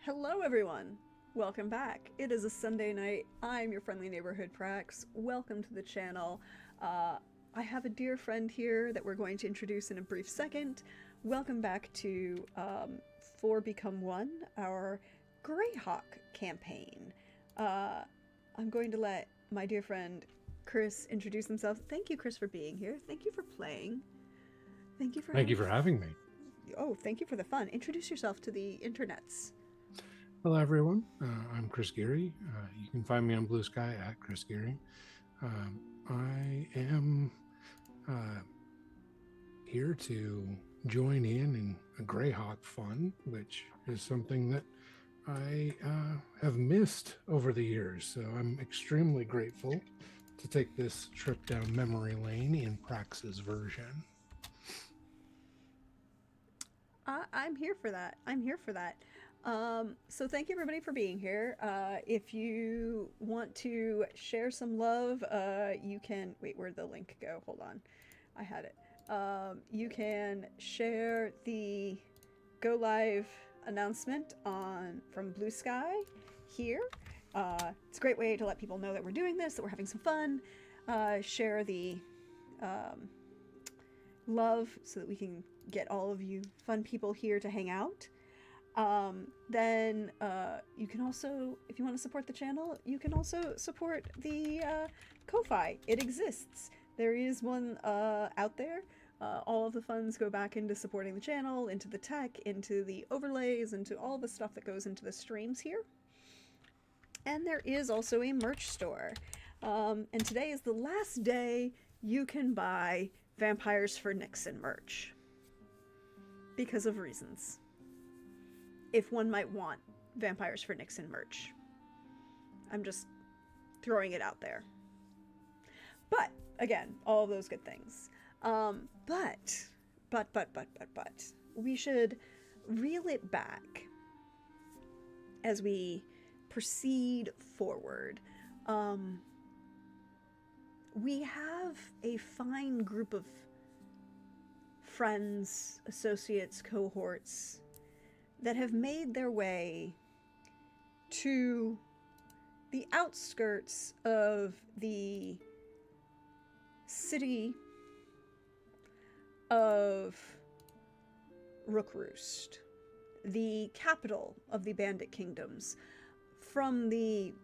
Hello, everyone. Welcome back. It is a Sunday night. I'm your friendly neighborhood Prax. Welcome to the channel. I have a dear friend here that we're going to introduce in a brief second. Welcome back to 4 Become 1, our Greyhawk campaign. I'm going to let my dear friend Chris introduce himself. Thank you, Chris, for being here. Thank you for playing. Thank you for Thank you having for having me. Oh, thank you for the fun. Introduce yourself to the internets. Hello, everyone. I'm Chris Geary. You can find me on Blue Sky at Chris Geary. I am here to join in a Greyhawk fun, which is something that I have missed over the years. So I'm extremely grateful to take this trip down memory lane in Prax's version. I'm here for that. I'm here for that. So thank you everybody for being here. If you want to share some love, you can wait. Where'd the link go? Hold on, I had it. You can share the go live announcement on from Blue Sky here. It's a great way to let people know that we're doing this, that we're having some fun. Share the love so that we can get all of you fun people here to hang out. Then you can also, if you want to support the channel, you can also support the Ko-Fi. It exists. There is one out there. All of the funds go back into supporting the channel, into the tech, into the overlays, into all the stuff that goes into the streams here. And there is also a merch store. And today is the last day you can buy Vampires for Nixon merch. Because of reasons. If one might want Vampires for Nixon merch. I'm just throwing it out there. But, again, all of those good things. But, we should reel it back as we proceed forward. We have a fine group of friends, associates, cohorts that have made their way to the outskirts of the city of Rookroost, the capital of the Bandit Kingdoms, from the,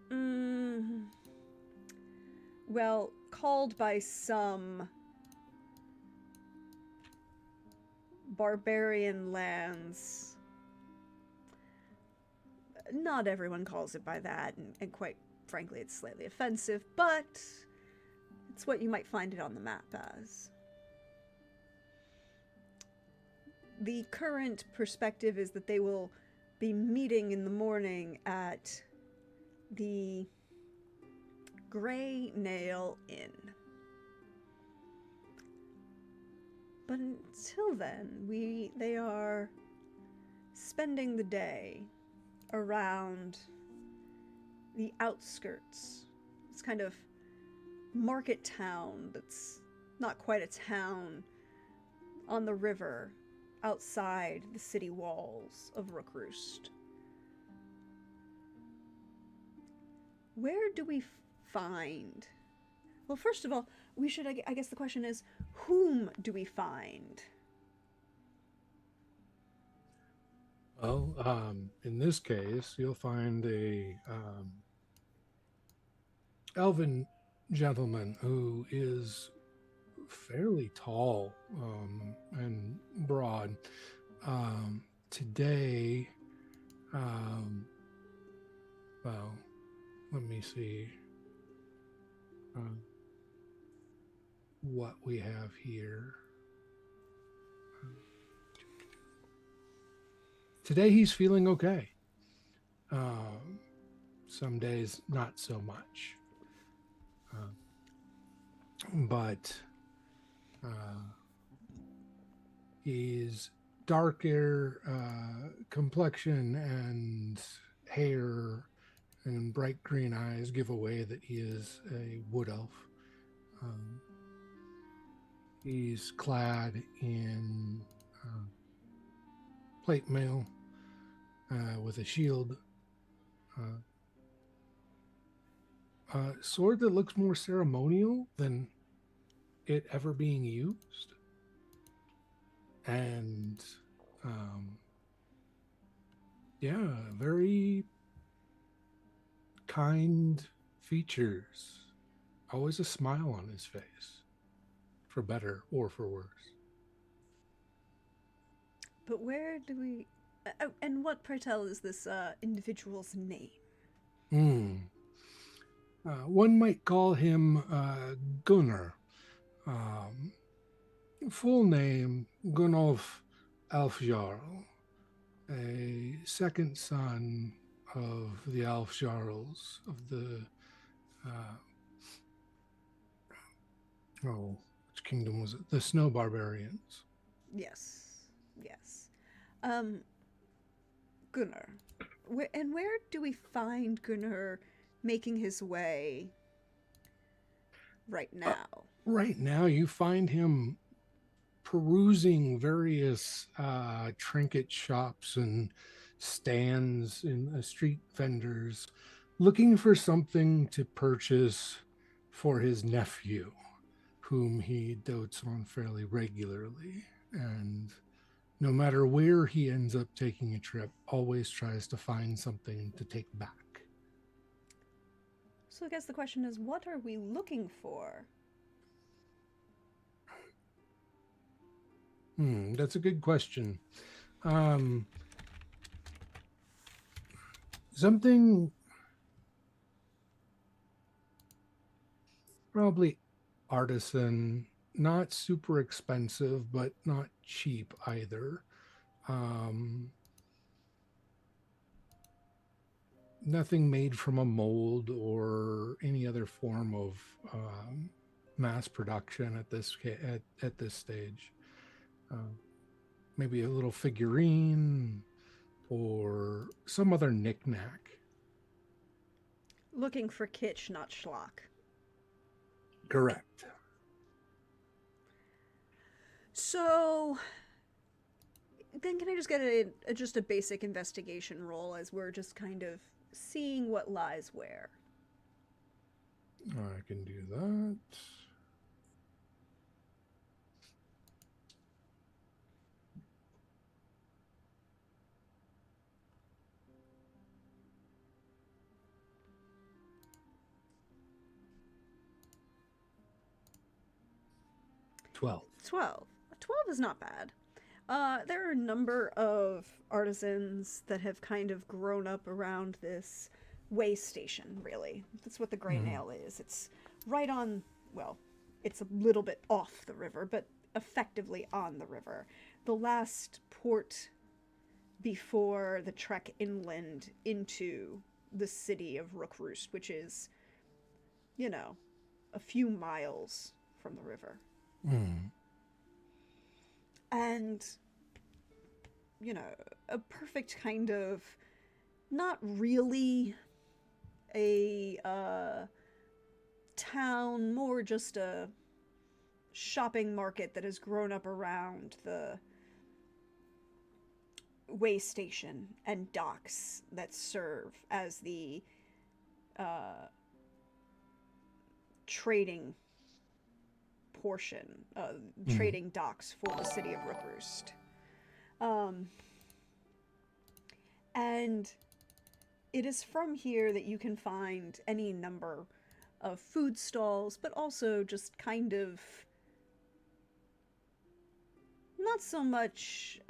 well, called by some barbarian lands. Not everyone calls it by that, and quite frankly, it's slightly offensive, but it's what you might find it on the map as. The current perspective is that they will be meeting in the morning at the Grey Nail Inn. But until then, they are spending the day around the outskirts. It's kind of market town that's not quite a town on the river outside the city walls of Rookroost. Where do we find? Well, first of all, we should, I guess the question is, whom do we find? Well, in this case, you'll find a elven gentleman who is fairly tall and broad. Today, well, let me see what we have here. Today he's feeling okay. Some days not so much. But he's darker complexion and hair and bright green eyes give away that he is a wood elf. He's clad in plate mail with a shield. Sword that looks more ceremonial than it ever being used. And yeah, very kind features. Always a smile on his face, for better or for worse. But where do we. And what, pray tell, is this individual's name? Hmm. One might call him Gunnar. Um, Full name Gunnulf Alfjarl, a second son of the Alfjarls of the which kingdom was it? The Snow Barbarians. Yes. Yes. Um, Gunnar. Where do we find Gunnar making his way right Uh, now? right now, you find him perusing various trinket shops and stands in street vendors, looking for something to purchase for his nephew, whom he dotes on fairly regularly. And no matter where he ends up taking a trip, always tries to find something to take back. So I guess the question is, what are we looking for? That's a good question. Um, Something probably artisan, not super expensive, but not cheap either. Um, Nothing made from a mold or any other form of mass production at at this stage. Uh, Maybe a little figurine or some other knickknack. Looking for kitsch, not schlock. Correct. So then, can I just get just a basic investigation roll as we're just kind of seeing what lies where? I can do that. $12. 12. 12 is not bad. There are a number of artisans that have kind of grown up around this way station, really. That's what the Grey Nail is. It's right on, well, it's a little bit off the river, but effectively on the river. The last port before the trek inland into the city of Rook Roost, which is, you know, a few miles from the river. And, you know, a perfect kind of, not really a town, more just a shopping market that has grown up around the way station and docks that serve as the trading portion, trading docks for the city of Rook Roost. And it is from here that you can find any number of food stalls, but also just kind of not so much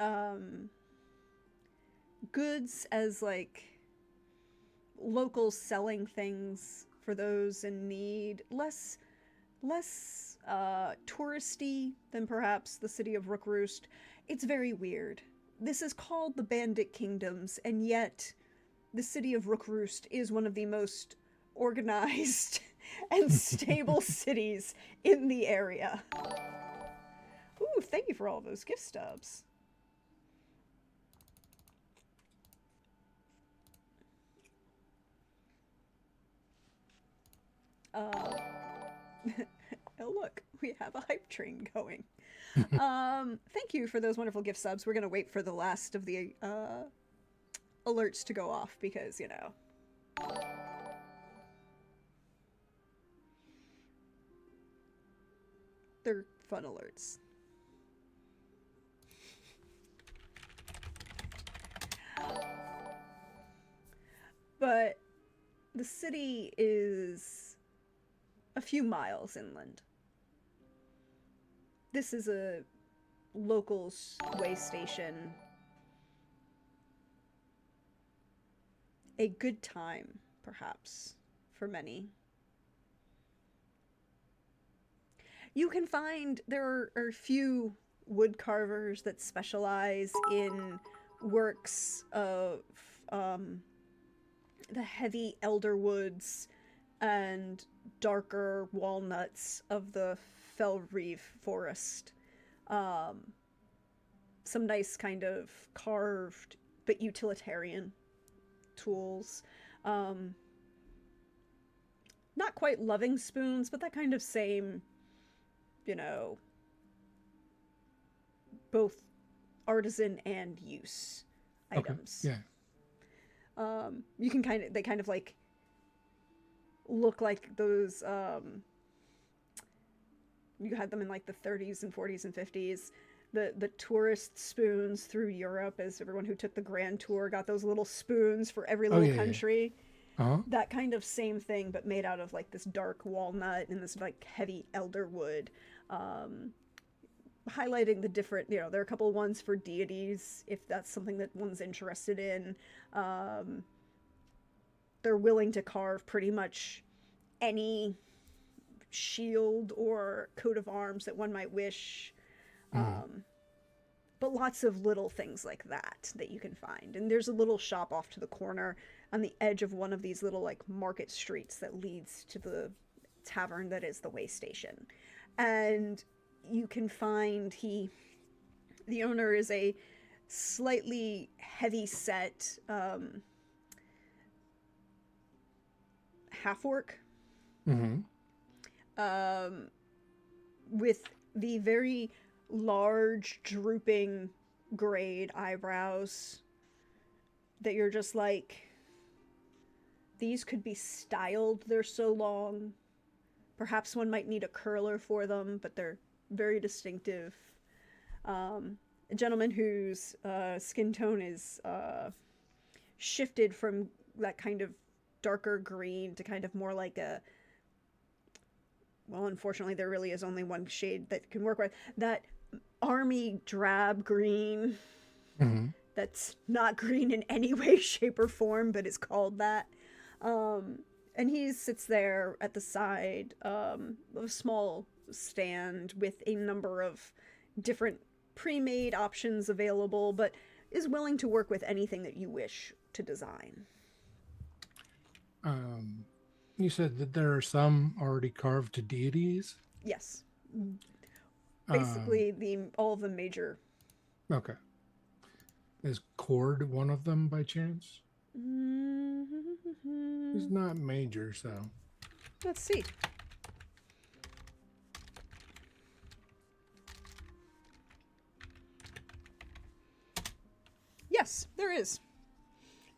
goods as like locals selling things for those in need. Less touristy than perhaps the city of Rook Roost. It's very weird. This is called the Bandit Kingdoms, and yet the city of Rook Roost is one of the most organized and stable cities in the area. Ooh, thank you for all those gift stubs. Oh, look, we have a hype train going. Thank you for those wonderful gift subs. We're going to wait for the last of the alerts to go off because, you know. They're fun alerts. But the city is a few miles inland. This is a locals way station. A good time, perhaps, for many. You can find there are a few wood carvers that specialize in works of the heavy elder woods and darker walnuts of the Felreeve forest. Some nice kind of carved but utilitarian tools. Not quite loving spoons, but that kind of same, you know, both artisan and use items. Okay. Yeah. You can they kind of like look like those, you had them in like the 30s and 40s and 50s. The tourist spoons through Europe, as everyone who took the grand tour got those little spoons for every little country. Yeah. Uh-huh. That kind of same thing, but made out of like this dark walnut and this like heavy elder wood. Highlighting the different, you know, there are a couple ones for deities, if that's something that one's interested in. They're willing to carve pretty much any shield or coat of arms that one might wish. But lots of little things like that you can find. And there's a little shop off to the corner on the edge of one of these little like market streets that leads to the tavern that is the way station. And you can find the owner is a slightly heavy set half-orc. With the very large drooping grayed eyebrows that you're just like, these could be styled, they're so long. Perhaps one might need a curler for them, but they're very distinctive. A gentleman whose skin tone is shifted from that kind of darker green to kind of more like a, well, unfortunately there really is only one shade that can work with that army drab green. That's not green in any way, shape, or form, but is called that. And he sits there at the side of a small stand with a number of different pre-made options available, but is willing to work with anything that you wish to design. You said that there are some already carved to deities? Yes. Basically, all of the major. Okay. Is Cord one of them by chance? He's not major, so. Let's see. Yes, there is.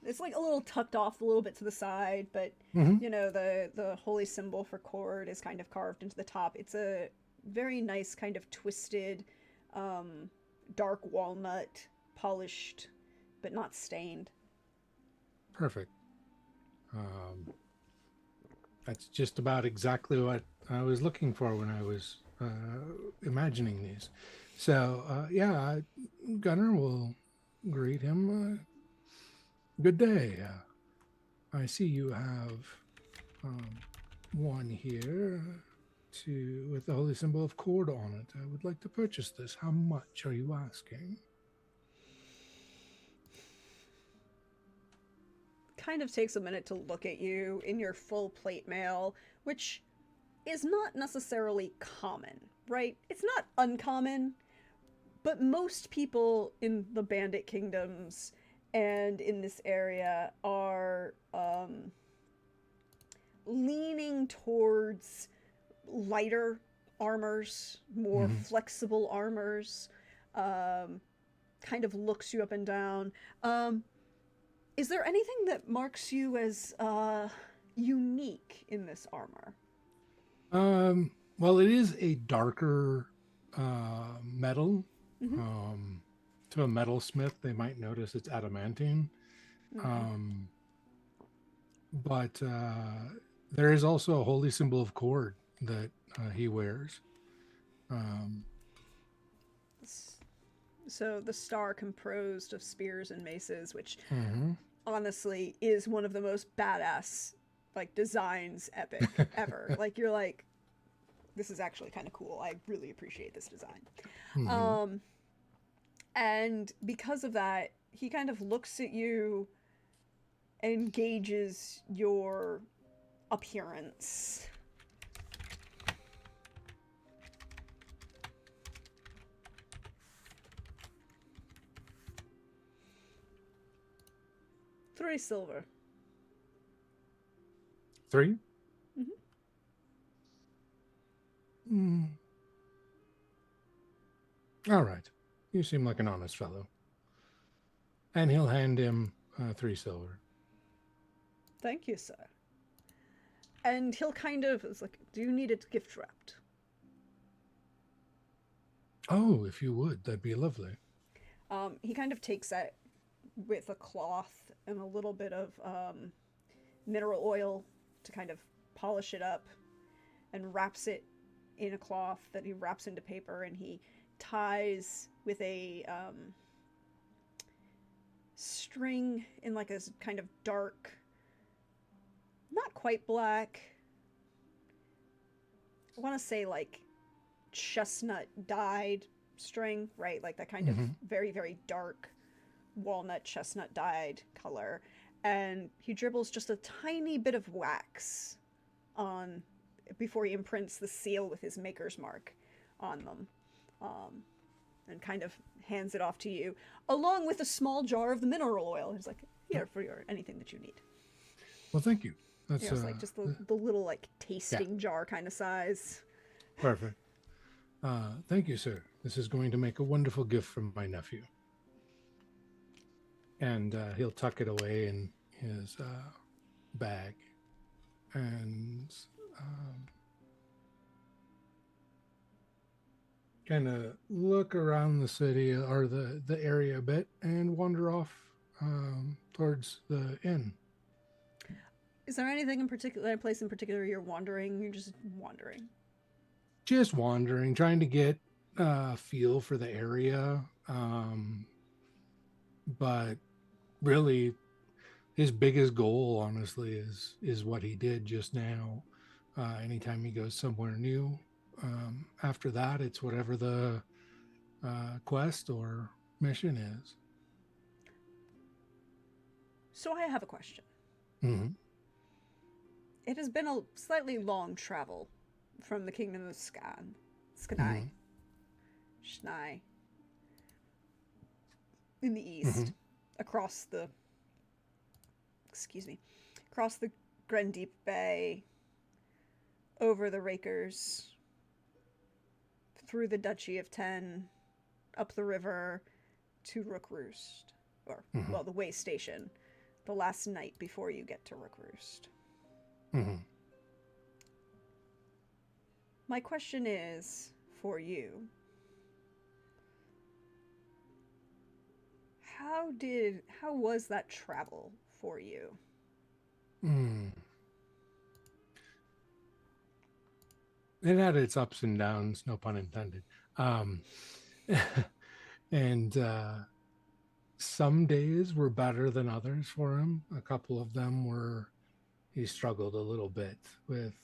It's like a little tucked off a little bit to the side, but you know, the holy symbol for Cord is kind of carved into the top. It's a very nice kind of twisted, dark walnut, polished, but not stained. Perfect. That's just about exactly what I was looking for when I was imagining these. So, yeah, Gunnar will greet him. Good day. I see you have one here with the holy symbol of Cord on it. I would like to purchase this. How much are you asking? Kind of takes a minute to look at you in your full plate mail, which is not necessarily common, right? It's not uncommon, but most people in the Bandit Kingdoms and in this area are leaning towards lighter armors, more flexible armors, kind of looks you up and down. Is there anything that marks you as unique in this armor? Well, it is a darker metal. Mm-hmm. Um, to a metalsmith, they might notice it's adamantine. Mm-hmm. Um, but there is also a holy symbol of cord that he wears. Um, So the star composed of spears and maces, which mhm. honestly is one of the most badass like designs epic ever. Like you're like, this is actually kind of cool. I really appreciate this design. Mhm. Um, and because of that, he kind of looks at you and gauges your appearance. Three silver. 3. Mm-hmm. Mm. All right. You seem like an honest fellow. And he'll hand him 3 silver. Thank you, sir. And he'll kind of, it's like, do you need it gift wrapped? Oh, if you would, that'd be lovely. He kind of takes that with a cloth and a little bit of mineral oil to kind of polish it up and wraps it in a cloth that he wraps into paper, and he ties with a string in like a kind of dark, not quite black, I want to say like chestnut dyed string, right? Like that kind of Mm-hmm. very, very dark walnut chestnut dyed color. And he dribbles just a tiny bit of wax on before he imprints the seal with his maker's mark on them, and kind of hands it off to you, along with a small jar of the mineral oil. He's like, here for your anything that you need. Well, thank you. You That's know, it's like just the little like yeah, tasting jar kind of size. perfect. Thank you, sir. This is going to make a wonderful gift from my nephew. And he'll tuck it away in his bag and kind of look around the city or the area a bit and wander off towards the inn. Is there anything in particular, a place in particular you're wandering? You're just wandering. Just wandering, trying to get a feel for the area. But really, his biggest goal, honestly, is what he did just now. Anytime he goes somewhere new, after that, it's whatever the quest or mission is. So I have a question. Mm-hmm. It has been a slightly long travel from the kingdom of Mm-hmm. Schnai, in the Mm-hmm. east, across the, excuse me, across the Grendeep Bay, over the Rakers, through the Duchy of Ten, up the river to Rook Roost, or Mm-hmm. well, the way station, the last night before you get to Rook Roost. Mm-hmm. My question is for you. How was that travel for you? Mm. It had its ups and downs, no pun intended. Um, and some days were better than others for him. A couple of them were, he struggled a little bit with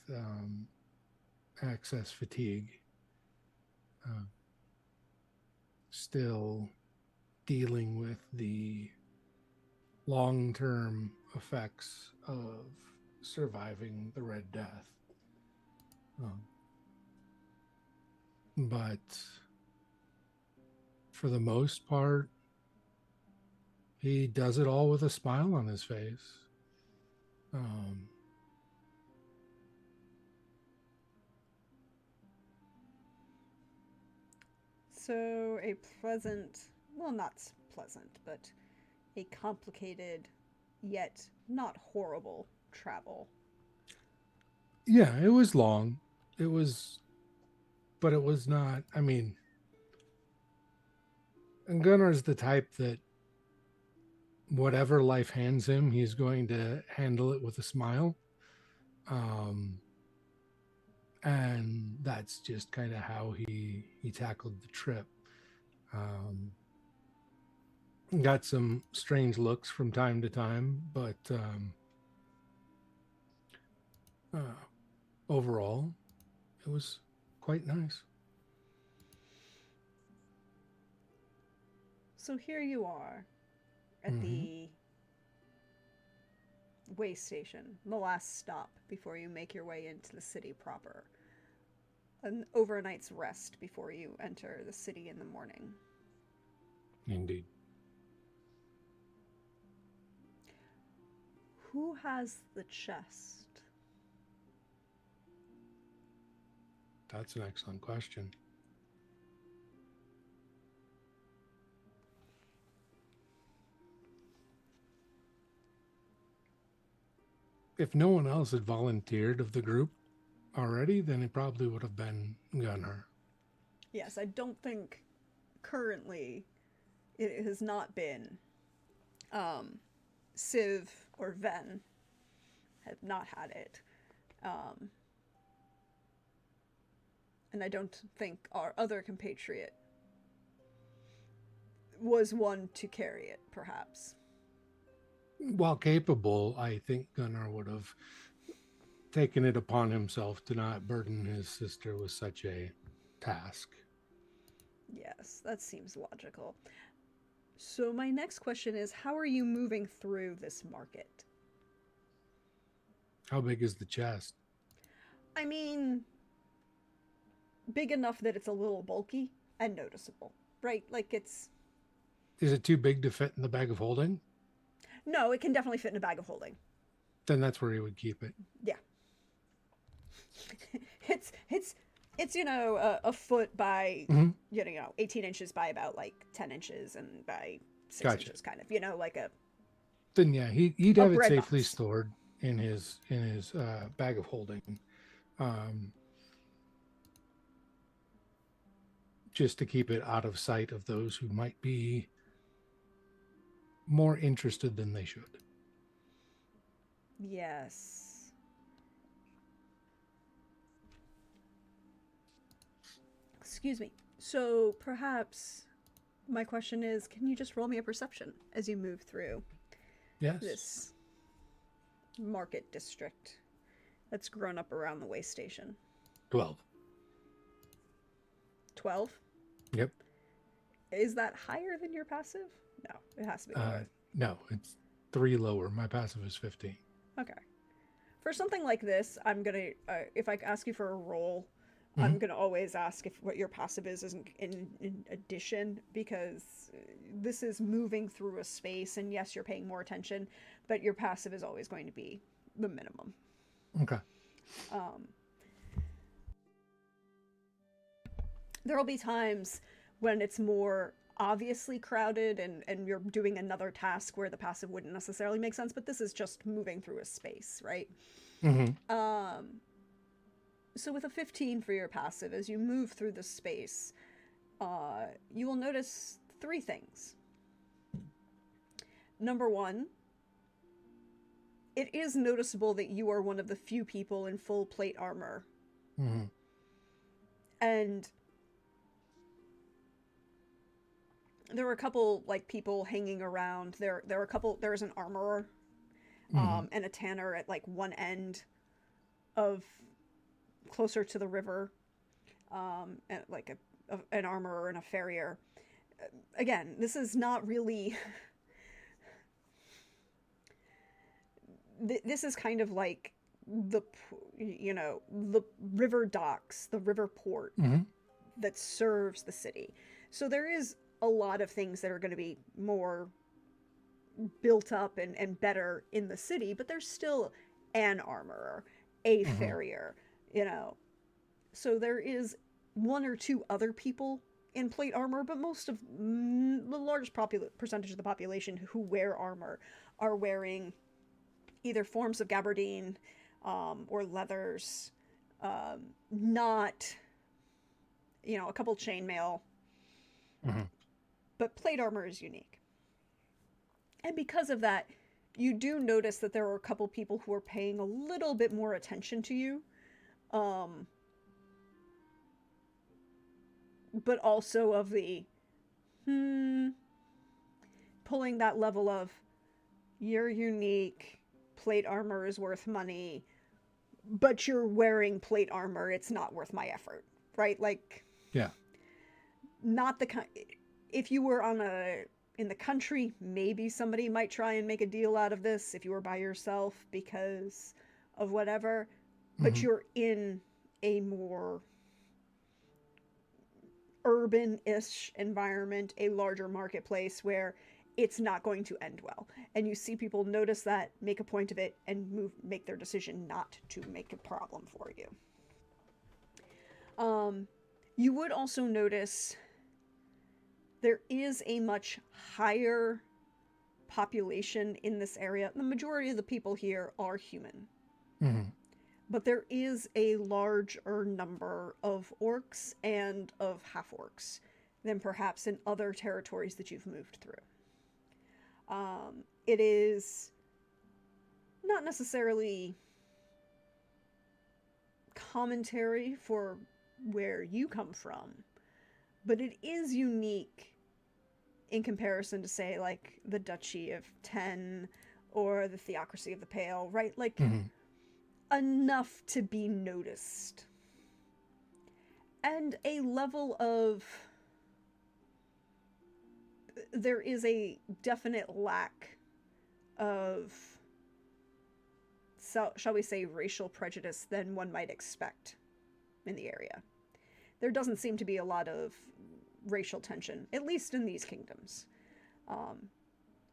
excess fatigue. Uh, Still dealing with the long term effects of surviving the Red Death. But for the most part, he does it all with a smile on his face. Um, So a pleasant, well, not pleasant, but a complicated yet not horrible travel. Yeah, it was long. It was, but it was not. I mean, and Gunnar's the type that whatever life hands him, he's going to handle it with a smile. Um, and that's just kind of how he tackled the trip. Um, got some strange looks from time to time, but uh, overall, it was quite nice. So here you are at Mm-hmm. the way station, the last stop before you make your way into the city proper. An overnight's rest before you enter the city in the morning. Indeed. Who has the chest? That's an excellent question. If no one else had volunteered of the group already, then it probably would have been Gunnar. Yes, I don't think currently it has not been. Civ or Ven have not had it. Um, and I don't think our other compatriot was one to carry it, perhaps. While capable, I think Gunnar would have taken it upon himself to not burden his sister with such a task. Yes, that seems logical. So, my next question is, how are you moving through this market? How big is the chest? I mean, big enough that it's a little bulky and noticeable, right? Like it's. Is it too big to fit in the bag of holding? No, it can definitely fit in a bag of holding. Then that's where he would keep it. Yeah. it's a foot by Mm-hmm. 18 inches by about like 10 inches and by 6 Gotcha. inches, kind of, like a Then yeah, he'd a have it bread safely box. stored in his bag of holding, um, just to keep it out of sight of those who might be more interested than they should. Yes. Excuse me. So perhaps my question is, can you just roll me a perception as you move through Yes. this market district that's grown up around the way station? 12. 12? Yep. Is that higher than your passive? No, it has to be lower. No, it's 3 lower. My passive is 15. Okay. For something like this, I'm gonna if I ask you for a roll, Mm-hmm. I'm gonna always ask if what your passive is in addition, because this is moving through a space, and yes, you're paying more attention, but your passive is always going to be the minimum. Okay. There'll be times when it's more obviously crowded and you're doing another task where the passive wouldn't necessarily make sense, but this is just moving through a space, right? Mm-hmm. So with a 15 for your passive, as you move through the space, you will notice 3 things. Number 1, it is noticeable that you are one of the few people in full plate armor. Mm-hmm. And there are a couple people hanging around. There's an armorer and a tanner at one end of closer to the river, and an armorer and a farrier. Again, this is not really. This is kind of like the river docks, the river port that serves the city. So there is a lot of things that are going to be more built up and better in the city, but there's still an armorer, a farrier, So there is 1 or 2 other people in plate armor, but most of the largest percentage of the population who wear armor are wearing either forms of gabardine or leathers, not, a couple chainmail, but plate armor is unique. And because of that, you do notice that there are a couple people who are paying a little bit more attention to you. But also of the, pulling that level of, you're unique, plate armor is worth money, but you're wearing plate armor, it's not worth my effort, right? Like, yeah, not the kind. If you were in the country, maybe somebody might try and make a deal out of this if you were by yourself because of whatever, but you're in a more urban-ish environment, a larger marketplace where it's not going to end well. And you see people notice that, make a point of it, and make their decision not to make a problem for you. You would also notice there is a much higher population in this area. The majority of the people here are human. But there is a larger number of orcs and of half-orcs than perhaps in other territories that you've moved through. It is not necessarily commentary for where you come from, but it is unique in comparison to, say, like, the Duchy of Ten or the Theocracy of the Pale, right? Like, enough to be noticed. And a level of... There is a definite lack of, shall we say, racial prejudice than one might expect in the area. There doesn't seem to be a lot of racial tension, at least in these kingdoms.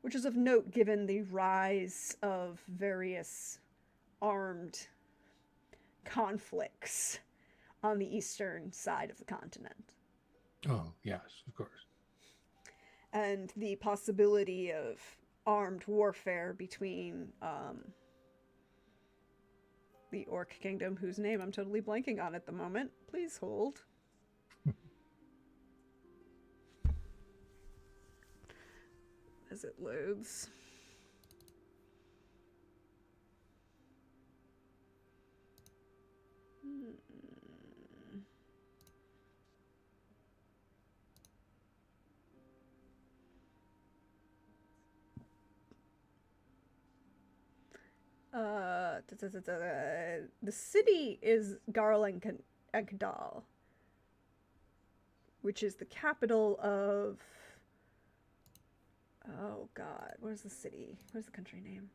Which is of note given the rise of various armed conflicts on the eastern side of the continent. Oh, yes, of course. And the possibility of armed warfare between the Orc Kingdom, whose name I'm totally blanking on at the moment. Please hold. As it loads. The city is Garlangadal, which is the capital of... Oh god, what is the city? What is the country name?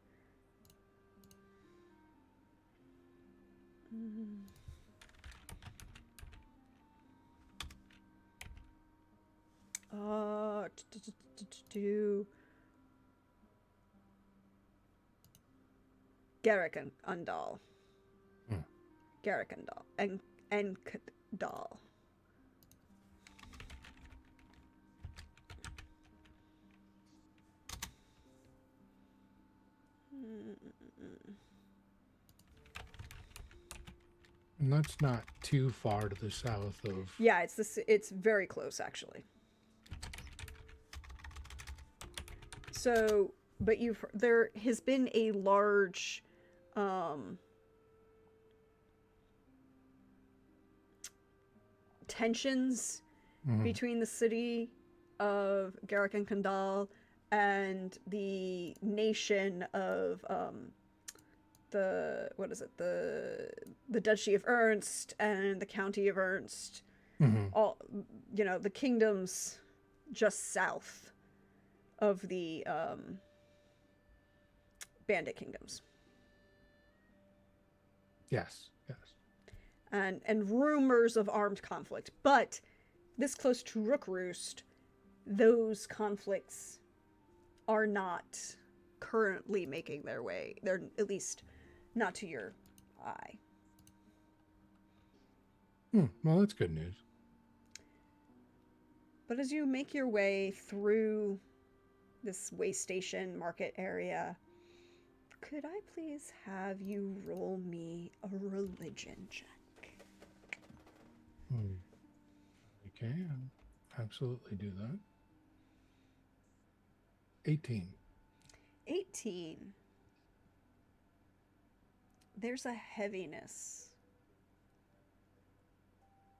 Garikandal. Garikandal. Enkdal. And that's not too far to the south of... Yeah, it's very close, actually. So, but there has been a large tensions between the city of Garrick and Kandal and the nation of the Duchy of Ernst and the County of Ernst. All, the kingdoms just south of the bandit kingdoms. Yes. And rumors of armed conflict. But this close to Rookroost, those conflicts are not currently making their way. They're at least not to your eye. Well, that's good news. But as you make your way through this way station market area. Could I please have you roll me a religion check? Hmm. Okay, I'll absolutely do that. 18. 18. There's a heaviness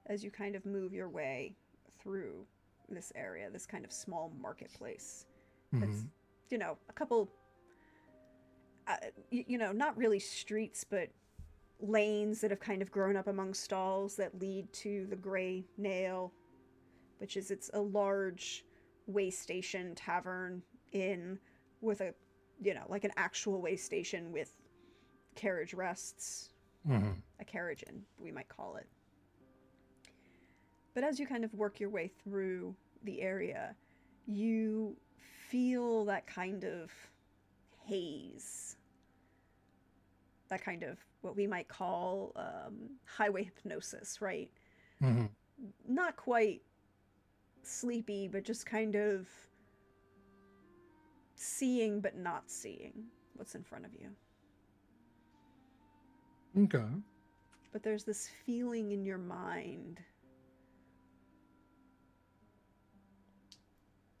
as you kind of move your way through this area, this kind of small marketplace. That's, Mm-hmm. a couple, not really streets, but lanes that have kind of grown up among stalls that lead to the Grey Nail, which is it's a large way station tavern inn with a, like an actual way station with carriage rests, Mm-hmm. a carriage inn, we might call it. But as you kind of work your way through the area, you feel that kind of haze, that kind of what we might call highway hypnosis, right? Mm-hmm. Not quite sleepy, but just kind of seeing but not seeing what's in front of you. Okay. But there's this feeling in your mind.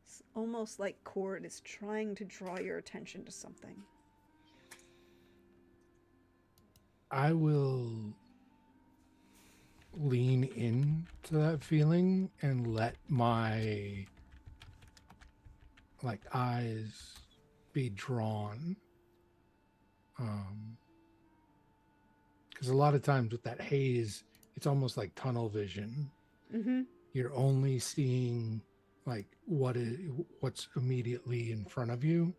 It's almost like Cord is trying to draw your attention to something. I will lean into that feeling and let my eyes be drawn. Because a lot of times with that haze, it's almost like tunnel vision. Mm-hmm. You're only seeing what's immediately in front of you.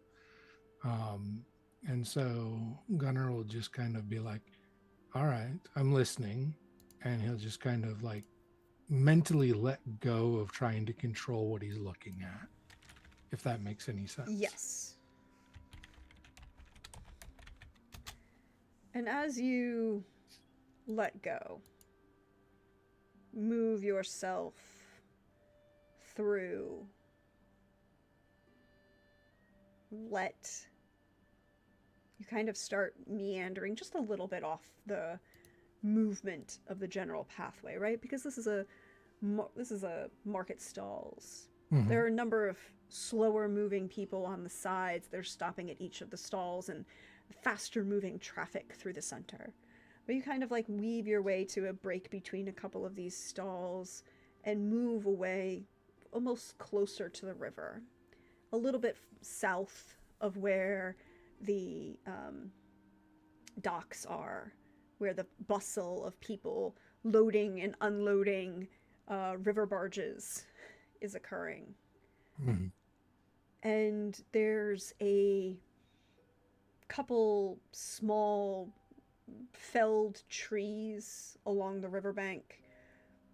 And so Gunnar will just kind of be like, all right, I'm listening. And he'll just kind of mentally let go of trying to control what he's looking at, if that makes any sense. Yes. And as you let go, move yourself through, you kind of start meandering just a little bit off the movement of the general pathway, right? Because this is a market stalls. Mm-hmm. There are a number of slower moving people on the sides. They're stopping at each of the stalls and faster moving traffic through the center. But you kind of weave your way to a break between a couple of these stalls and move away almost closer to the river, a little bit south of where the docks are, where the bustle of people loading and unloading river barges is occurring. Mm-hmm. And there's a couple small felled trees along the riverbank.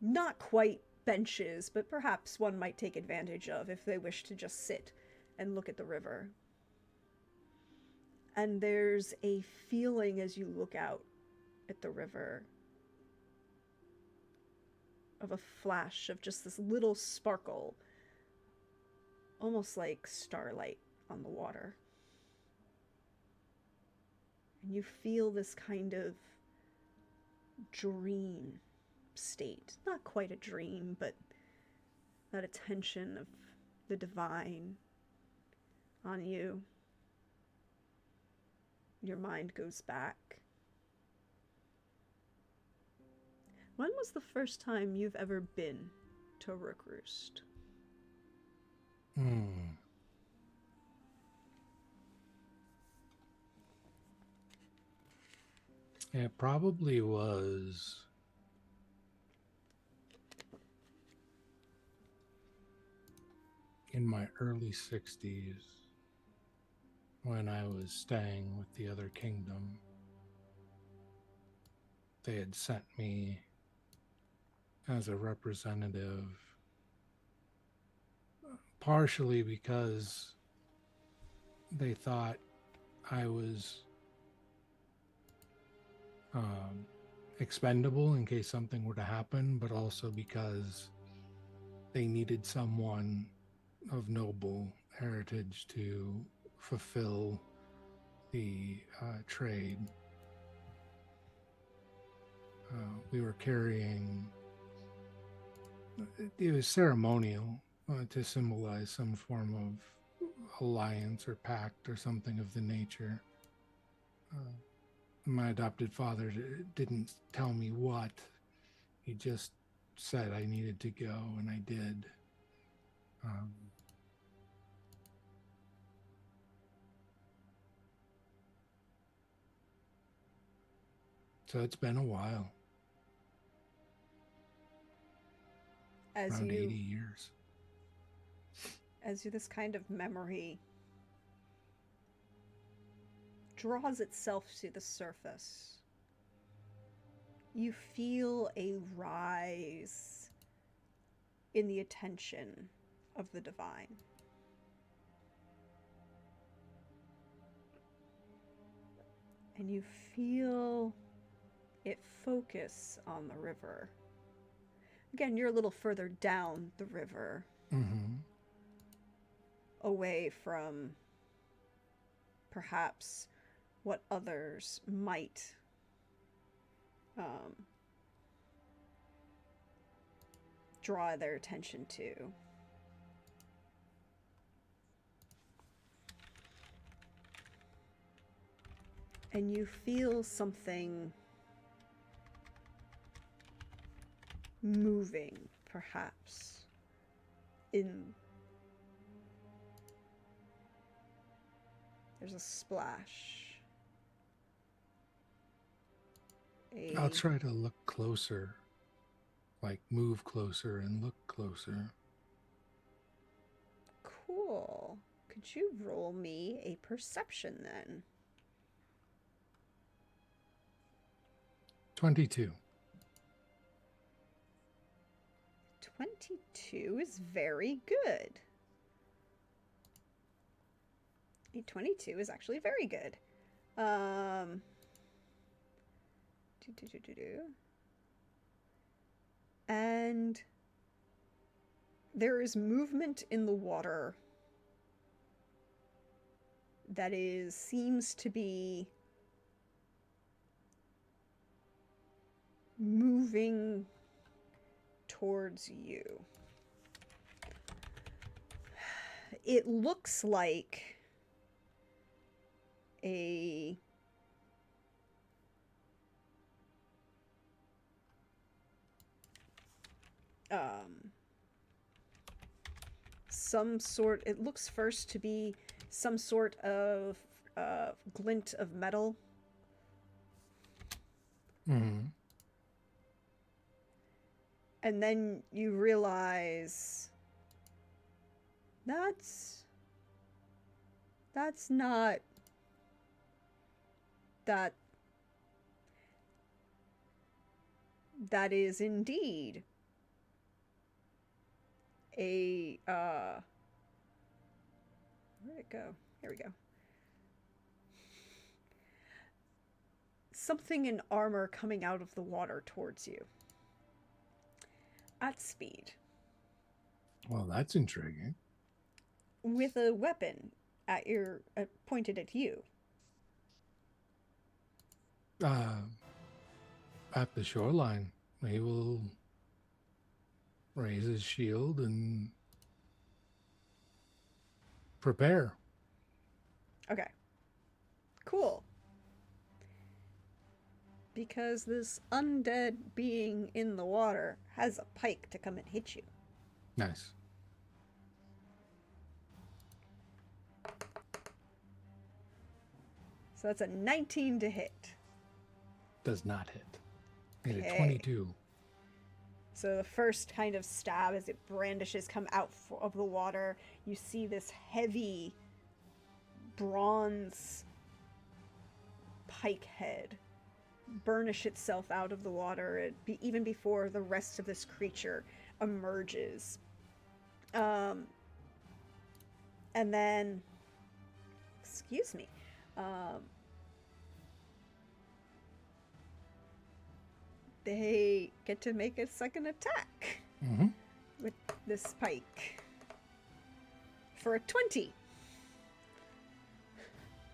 Not quite benches, but perhaps one might take advantage of if they wish to just sit and look at the river. And there's a feeling as you look out at the river of a flash of just this little sparkle, almost like starlight on the water. And you feel this kind of dream state. Not quite a dream, but that attention of the divine on you. Your mind goes back. When was the first time you've ever been to Rook Roost? It probably was in my early 60s when I was staying with the other kingdom. They had sent me as a representative, partially because they thought I was expendable in case something were to happen, but also because they needed someone of noble heritage to fulfill the trade. We were carrying, it was ceremonial to symbolize some form of alliance or pact or something of the nature. My adopted father didn't tell me what. He just said I needed to go, and I did. So it's been a while. Around 80 years. As this kind of memory draws itself to the surface, you feel a rise in the attention of the divine. And you feel it focus on the river. Again, you're a little further down the river, away from perhaps what others might draw their attention to. And you feel something moving, perhaps, there's a splash. I'll try to look closer, like move closer and look closer. Cool. Could you roll me a perception then? 22. 22 is very good. A 22 is actually very good. And there is movement in the water that seems to be moving towards you. It looks like a some sort, it looks first to be some sort of glint of metal. And then you realize that's not that is indeed a where'd it go? Here we go. Something in armor coming out of the water towards you. At speed. Well, that's intriguing. With a weapon at pointed at you. At the shoreline, he will raise his shield and prepare. Okay. Cool. Because this undead being in the water has a pike to come and hit you. Nice. So that's a 19 to hit. Does not hit. Made a 22. So the first kind of stab as it brandishes come out of the water, you see this heavy bronze pike head burnish itself out of the water even before the rest of this creature emerges. And then, excuse me, they get to make a second attack with this pike. for a 20.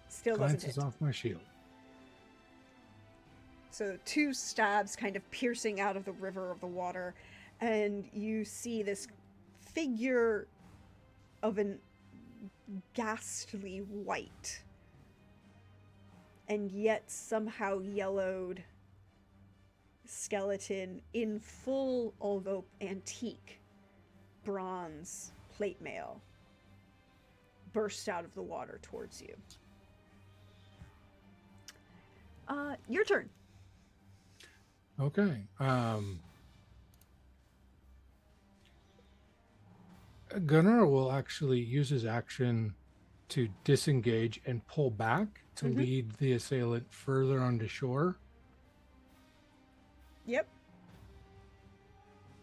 Still doesn't Glances hit. off my shield. So 2 stabs kind of piercing out of the river of the water, and you see this figure of an ghastly white and yet somehow yellowed skeleton in full, although antique, bronze plate mail burst out of the water towards you. Your turn. Okay. Gunnar will actually use his action to disengage and pull back to lead the assailant further onto shore. Yep.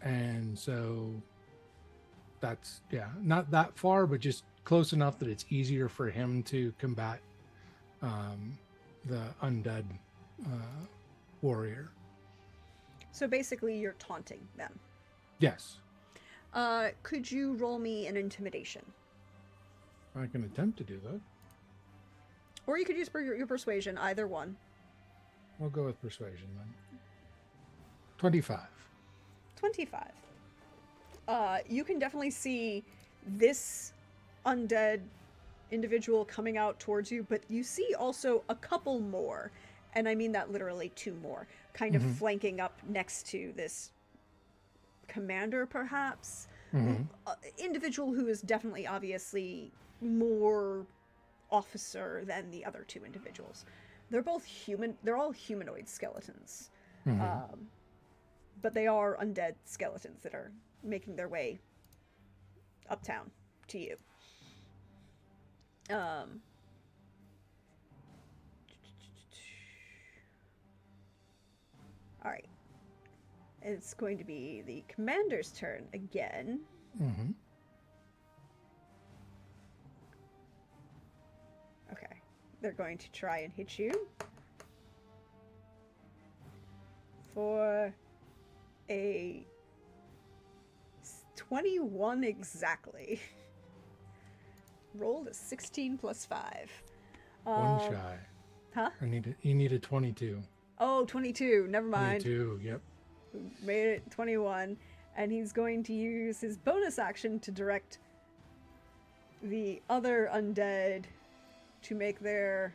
And so that's, not that far, but just close enough that it's easier for him to combat the undead warrior. So basically you're taunting them. Yes. Could you roll me an intimidation? I can attempt to do that. Or you could use your persuasion, either one. I'll go with persuasion then. 25. 25. You can definitely see this undead individual coming out towards you, but you see also a couple more, and I mean that literally 2 more, kind of flanking up next to this commander, perhaps. Individual who is definitely, obviously, more officer than the other 2 individuals. They're both human. They're all humanoid skeletons. But they are undead skeletons that are making their way uptown to you. All right. It's going to be the commander's turn again. Okay. They're going to try and hit you for a 21 exactly. Rolled a 16 plus 5. One shy. Huh? You need a 22. Oh, 22. Never mind. 22, yep. Made it 21. And he's going to use his bonus action to direct the other undead to make their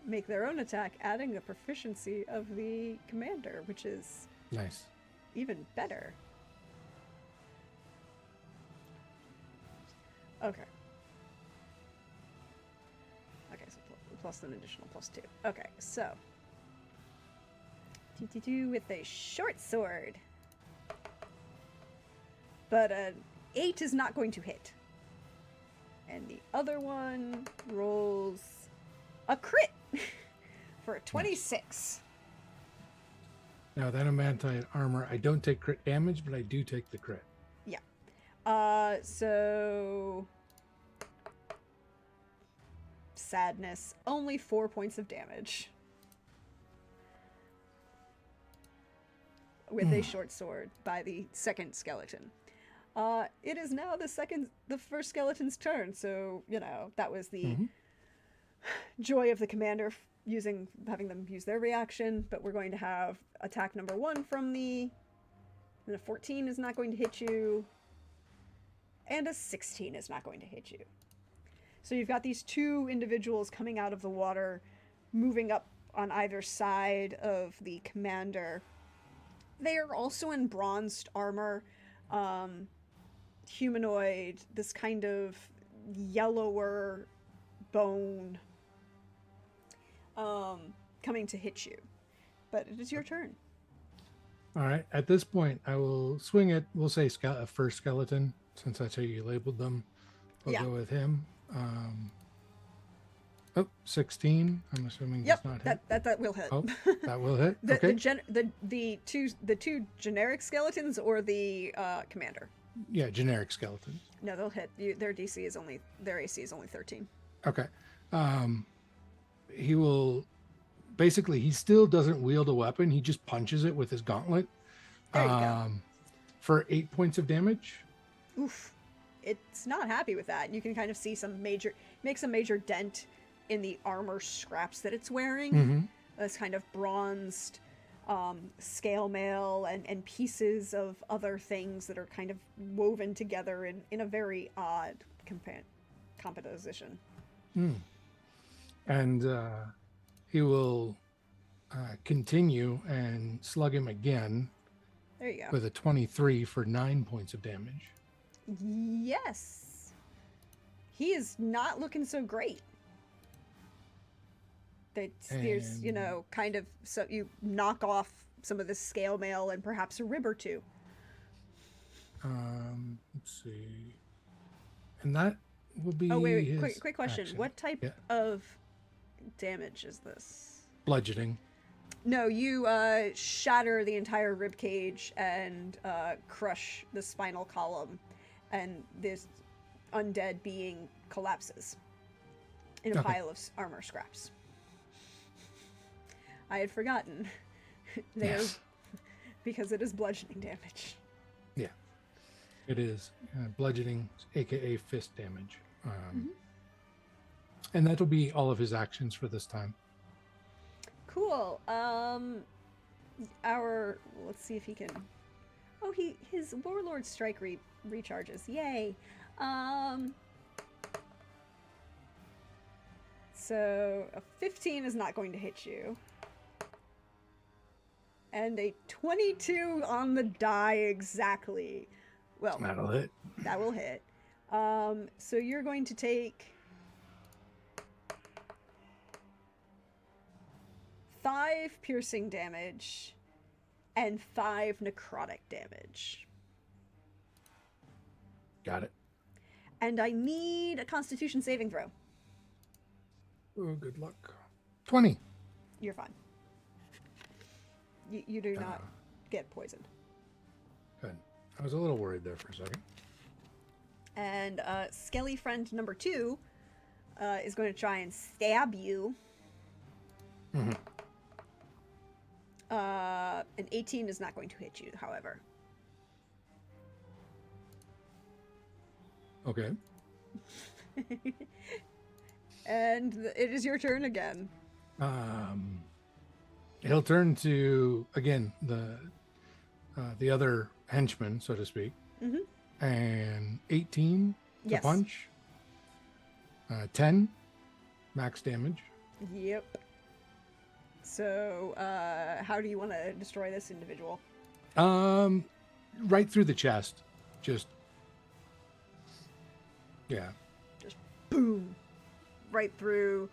own attack, adding a proficiency of the commander, which is nice, even better. Okay, so plus an additional +2. Okay, so 2 with a short sword, but an 8 is not going to hit, and the other one rolls a crit for a 26. Now that adamantine armor, I don't take crit damage, but I do take the crit. Yeah. So sadness, only 4 points of damage with a short sword by the second skeleton. It is now the first skeleton's turn, so that was the joy of the commander having them use their reaction, but we're going to have attack number 1 from the 14 is not going to hit you, and a 16 is not going to hit you. So you've got these 2 individuals coming out of the water, moving up on either side of the commander. They are also in bronzed armor, humanoid, this kind of yellower bone, coming to hit you. But it is your turn. All right. At this point, I will swing it. We'll say a first skeleton, since that's how you labeled them. I'll go with him. 16. I'm assuming does not hit. That will hit. Oh, that will hit. Okay. The two generic skeletons or the commander. Yeah, generic skeletons. No, they'll hit. Their AC is only 13. Okay. He will basically, he still doesn't wield a weapon. He just punches it with his gauntlet. There you go. for 8 points of damage. Oof. It's not happy with that. You can kind of see make some major dent in the armor scraps that it's wearing. Mm-hmm. This kind of bronzed scale mail and pieces of other things that are kind of woven together in a very odd composition. Mm. And he will continue and slug him again. There you go. With a 23 for 9 points of damage. Yes. He is not looking so great. There's, kind of, so you knock off some of the scale mail and perhaps a rib or two. Let's see. And that will be. Oh, wait. Quick question. Action. What type of damage is this? Bludgeoning. No, you shatter the entire rib cage and crush the spinal column, and this undead being collapses in a pile of armor scraps. I had forgotten. Because it is bludgeoning damage. Yeah, it is bludgeoning, aka fist damage. And that'll be all of his actions for this time. Cool. Let's see if he can. Oh, his Warlord Strike recharges. Yay. So a 15 is not going to hit you. And a 22 on the die exactly. Well, that'll hit. That will hit. So you're going to take 5 piercing damage and 5 necrotic damage. Got it. And I need a Constitution saving throw. Oh, good luck. 20. You're fine. You do not get poisoned. Good. I was a little worried there for a second. And Skelly friend number 2 is going to try and stab you. Mm-hmm. An 18 is not going to hit you, however. Okay. And it is your turn again. He'll turn to, again, the other henchman, so to speak. Mm-hmm. And 18 to punch. 10 max damage. Yep. So, how do you want to destroy this individual? Right through the chest. Just boom. Right through,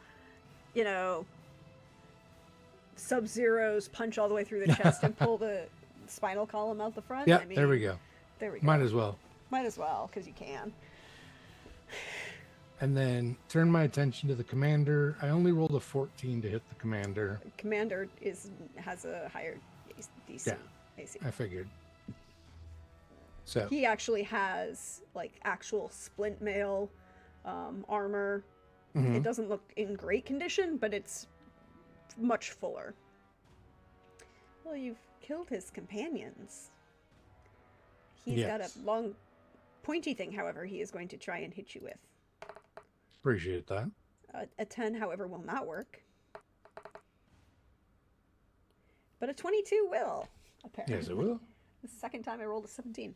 Sub-Zero's punch all the way through the chest and pull the spinal column out the front. Yeah, there we go. There we go. Might as well, because you can. And then turn my attention to the commander. I only rolled a 14 to hit the commander. Commander has a higher DC. Yeah, AC. I figured. So he actually has actual splint mail armor. Mm-hmm. It doesn't look in great condition, but it's much fuller. Well, you've killed his companions. He's got a long, pointy thing, however, he is going to try and hit you with. Appreciate that. A 10, however, will not work. But a 22 will, apparently. Yes, it will. The second time I rolled a 17.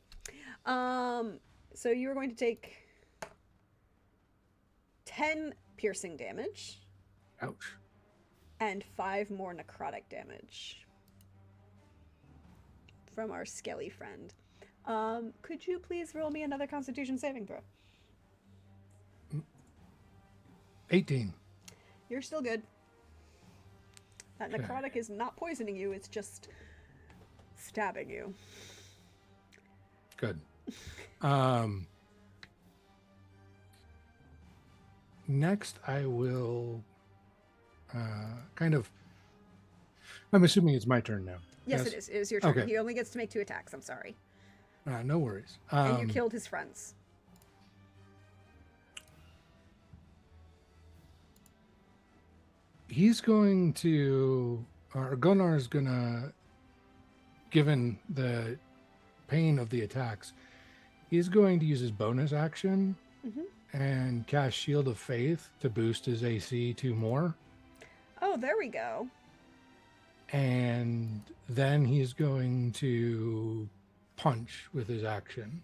So you are going to take 10 piercing damage. Ouch. And 5 more necrotic damage from our skelly friend. Could you please roll me another Constitution saving throw? 18. You're still good. That necrotic is not poisoning you, it's just stabbing you. Good. Next, I will I'm assuming it's my turn now. Yes, it is. It is your turn. Okay. He only gets to make 2 attacks, I'm sorry. No worries. And you killed his friends. He's going to, or Gunnar's gonna, given the pain of the attacks, he's going to use his bonus action and cast Shield of Faith to boost his AC 2 more. Oh, there we go. And then he's going to punch with his action.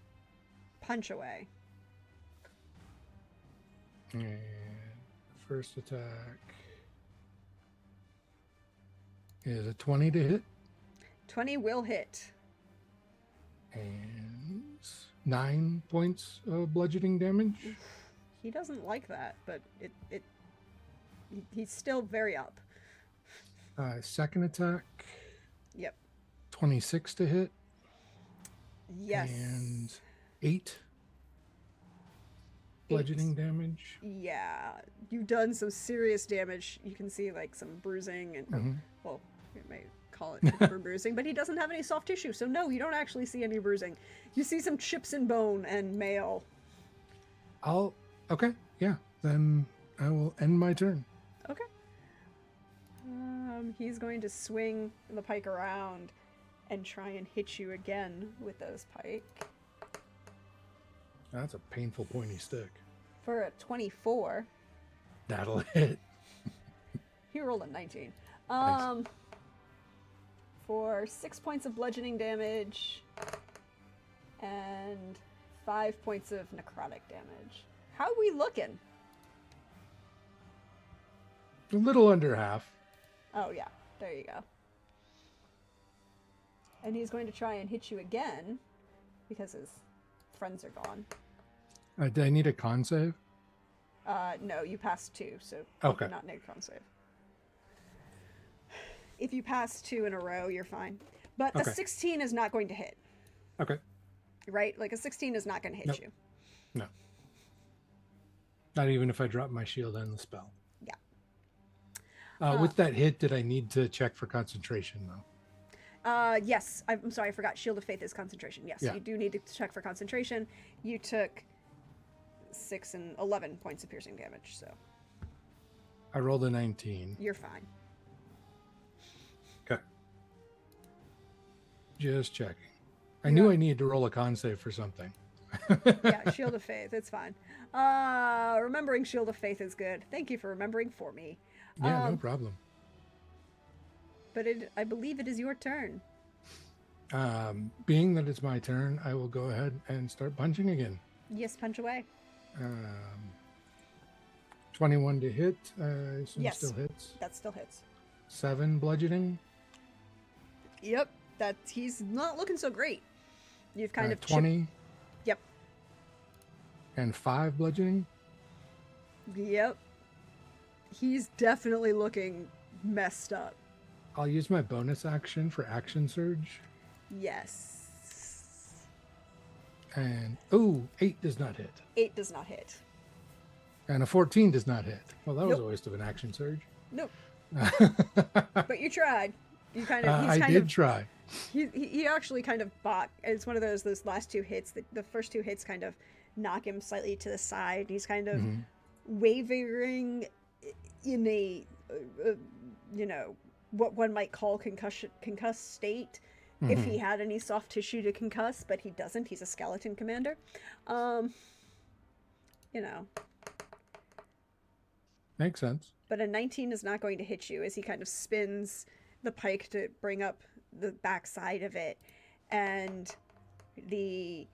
Punch away. And first attack is a 20 to hit. 20 will hit. And 9 points of bludgeoning damage. He doesn't like that, but he's still very up. Second attack. Yep. 26 to hit. Yes. And 8 bludgeoning damage. Yeah. You've done some serious damage. You can see like some bruising and well, you may call it different bruising, but he doesn't have any soft tissue, so no, you don't actually see any bruising. You see some chips and bone and mail. Okay, yeah. Then I will end my turn. Okay. He's going to swing the pike around and try and hit you again with those pike. That's a painful pointy stick. For a 24. That'll hit. He rolled a 19. Thanks. For 6 points of bludgeoning damage and 5 points of necrotic damage. How are we looking? A little under half. Oh, yeah. There you go. And he's going to try and hit you again because his friends are gone. Do I need a con save? No, you passed 2, so okay. You do not need a con save. If you pass 2 in a row, you're fine. But a 16 is not going to hit. Okay. Right? Like a 16 is not going to hit you. No. Not even if I drop my shield and the spell. Yeah. With that hit, did I need to check for concentration, though? Yes. I'm sorry, I forgot. Shield of Faith is concentration. Yes, you do need to check for concentration. You took 6 and 11 points of piercing damage, so. I rolled a 19. You're fine. Okay. Just checking. I knew I needed to roll a con save for something. Yeah, Shield of Faith. It's fine. Remembering Shield of Faith is good. Thank you for remembering for me. Yeah, no problem. But I believe it is your turn. Being that it's my turn, I will go ahead and start punching again. Yes, punch away. 21 to hit. I assume still hits. That still hits. 7 bludgeoning. Yep, he's not looking so great. You've kind of 20. Yep. And 5 bludgeoning. Yep. He's definitely looking messed up. I'll use my bonus action for action surge. Yes. And 8 does not hit. 8 does not hit. And a 14 does not hit. Well, that was a waste of an action surge. Nope. But you tried. You kind of. I did try. He actually kind of bought. It's one of those last 2 hits. The first 2 hits kind of knock him slightly to the side. He's kind of wavering in a what one might call concussed state. If he had any soft tissue to concuss, but he doesn't. He's a skeleton commander. Makes sense. But a 19 is not going to hit you as he kind of spins the pike to bring up the backside of it. And he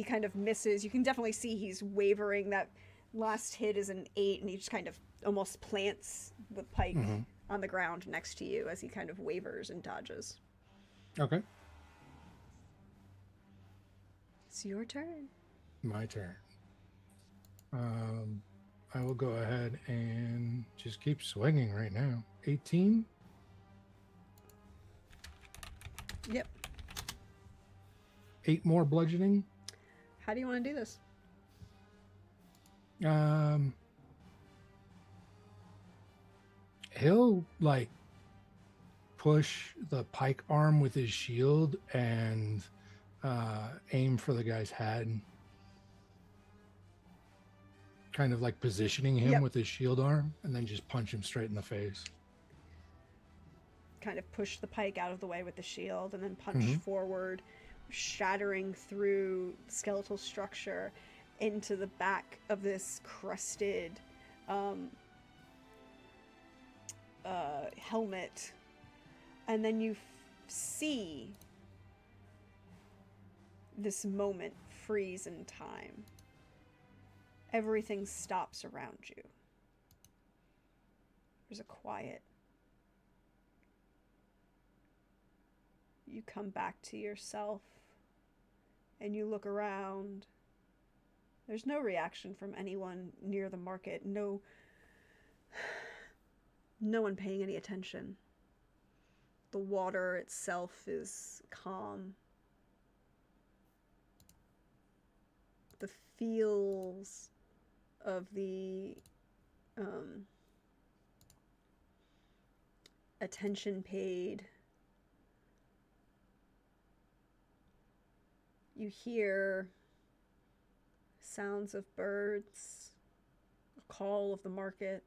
kind of misses. You can definitely see he's wavering. That last hit is an 8, and he just kind of almost plants the pike on the ground next to you as he kind of wavers and dodges. Okay. It's your turn. My turn. I will go ahead and just keep swinging right now. 18. Yep. 8 more bludgeoning. How do you want to do this? He'll push the pike arm with his shield and aim for the guy's head. Kind of positioning him with his shield arm, and then just punch him straight in the face. Kind of push the pike out of the way with the shield, and then punch forward shattering through skeletal structure into the back of this crusted um, helmet. And then you see this moment freeze in time. Everything stops around you. There's a quiet. You come back to yourself and you look around. There's no reaction from anyone near the market. No one paying any attention. The water itself is calm. The feels of the attention paid. You hear sounds of birds, a call of the market.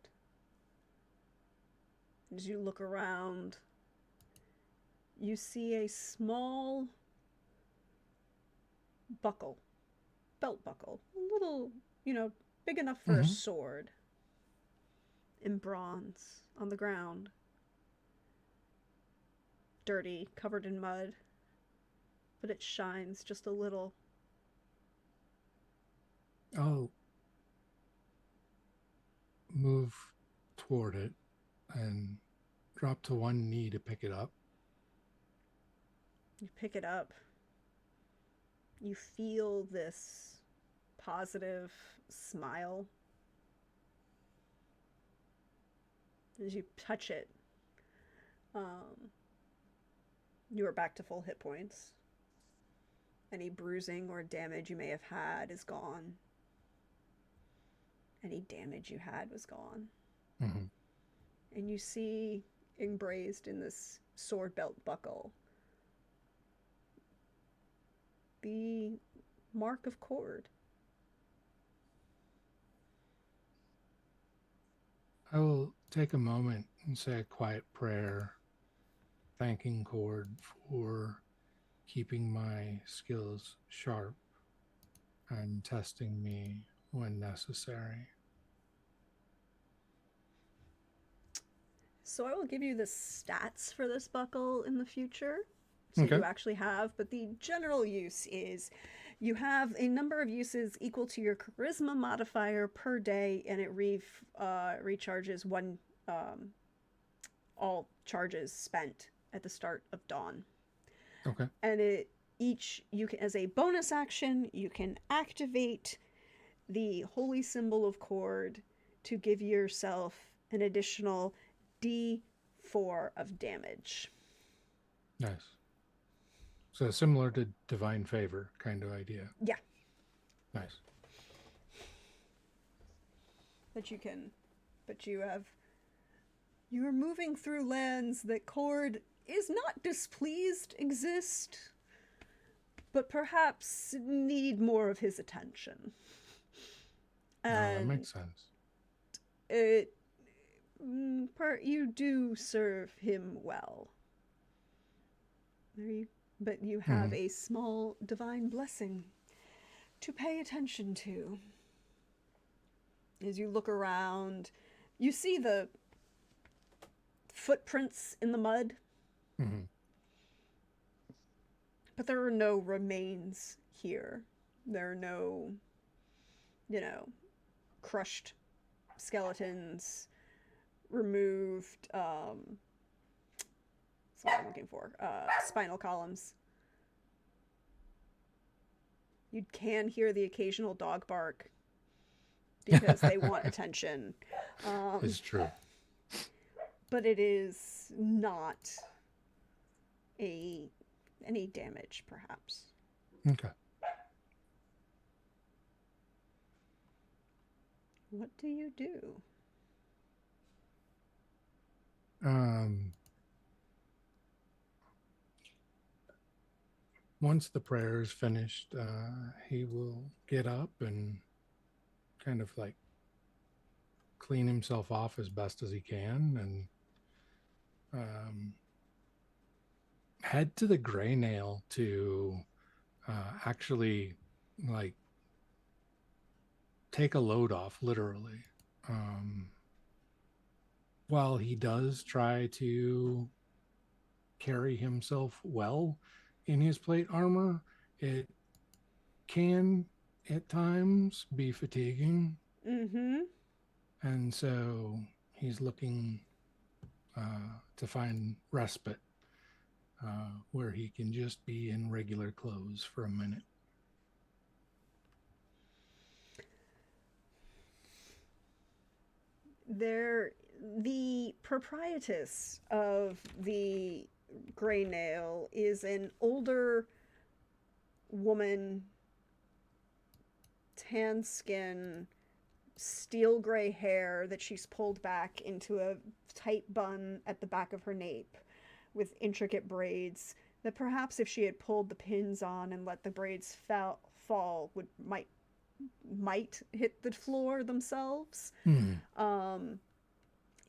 As you look around, you see a small buckle, belt buckle, a little, big enough for a sword, in bronze on the ground. Dirty, covered in mud, but it shines just a little. I'll move toward it and drop to one knee to pick it up. You pick it up. You feel this positive smile as you touch it. You are back to full hit points. Any bruising or damage you may have had is gone. Any damage you had was gone. Mm-hmm. And you see embraced in this sword belt buckle the mark of Cord. I will take a moment and say a quiet prayer, thanking Cord for keeping my skills sharp and testing me when necessary. So I will give you the stats for this buckle in the future, so Okay. you actually have, but the general use is you have a number of uses equal to your charisma modifier per day, and it recharges one all charges spent at the start of dawn. Okay. And you can, as a bonus action, you can activate the holy symbol of Cord to give yourself an additional D4 of damage. Nice. So similar to divine favor kind of idea. Yeah. Nice. You are moving through lands that Cord is not displeased exist, but perhaps need more of his attention. That makes sense. You do serve him well. But you have a small divine blessing to pay attention to. As you look around, you see the footprints in the mud. Mm-hmm. But there are no remains here. There are no, crushed skeletons, removed, that's what I'm looking for, spinal columns. You can hear the occasional dog bark because they want attention. It's true. But it is not any damage, perhaps. Okay. What do you do? Once the prayer is finished, he will get up and kind of like clean himself off as best as he can and head to the Grey Nail to actually like take a load off, literally. Um, while he does try to carry himself well in his plate armor, it can at times be fatiguing. Mm-hmm. And so he's looking to find respite where he can just be in regular clothes for a minute. There, the proprietress of the Grey Nail is an older woman, tan skin, steel gray hair that she's pulled back into a tight bun at the back of her nape with intricate braids that perhaps if she had pulled the pins on and let the braids fall would might hit the floor themselves. Hmm. Um,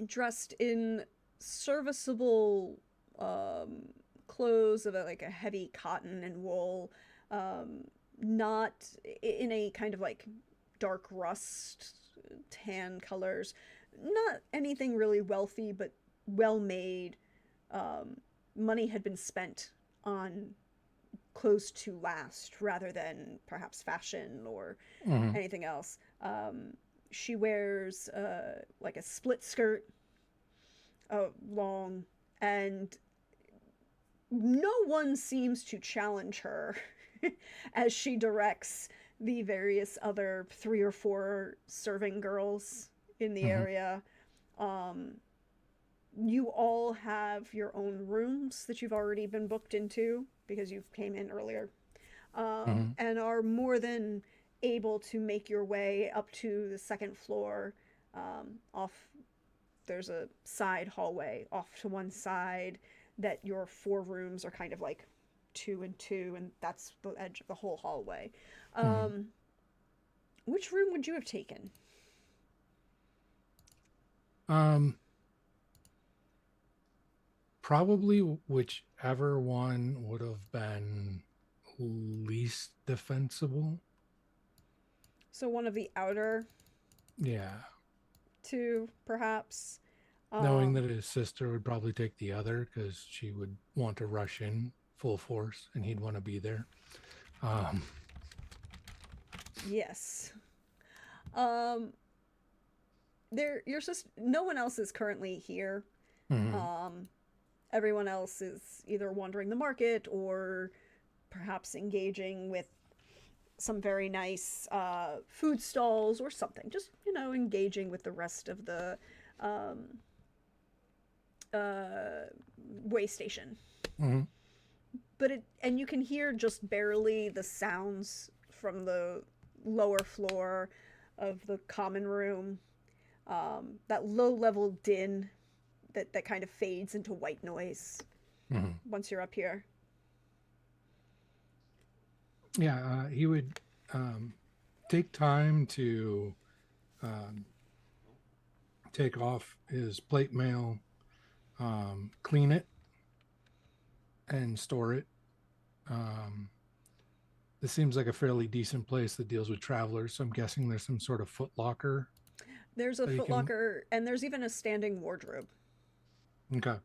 Dressed in serviceable um, clothes of like a heavy cotton and wool, um, not in a kind of like dark rust tan colors. Not anything really wealthy, but well made. Um, Money had been spent on clothes to last rather than perhaps fashion or Mm-hmm. anything else. She wears like a split skirt, long, and no one seems to challenge her as she directs the various other 3 or 4 serving girls in the Mm-hmm. area. Um, you all have your own rooms that you've already been booked into because you came in earlier, Mm-hmm. and are more than able to make your way up to the second floor. Off There's a side hallway off to one side that your 4 rooms are kind of like 2 and 2, and that's the edge of the whole hallway. Mm-hmm. Um, which room would you have taken? Um, Probably whichever one would have been least defensible. So one of the outer Yeah. 2, perhaps. Knowing Um, that his sister would probably take the other because she would want to rush in full force and he'd want to be there. Um, yes. Um, your sister. No one else is currently here. mhm. Um, Everyone else is either wandering the market or perhaps engaging with some very nice food stalls or something. Just engaging with the rest of the um, uh, way station. Mhm. And you can hear just barely the sounds from the lower floor of the common room. That low level din that kind of fades into white noise Mhm. once you're up here. Yeah, he would um, take time to um, take off his plate mail, clean it, and store it. Um, this seems like a fairly decent place that deals with travelers, so I'm guessing there's some sort of foot locker There's a that he can. footlocker, and there's even a standing wardrobe. Okay.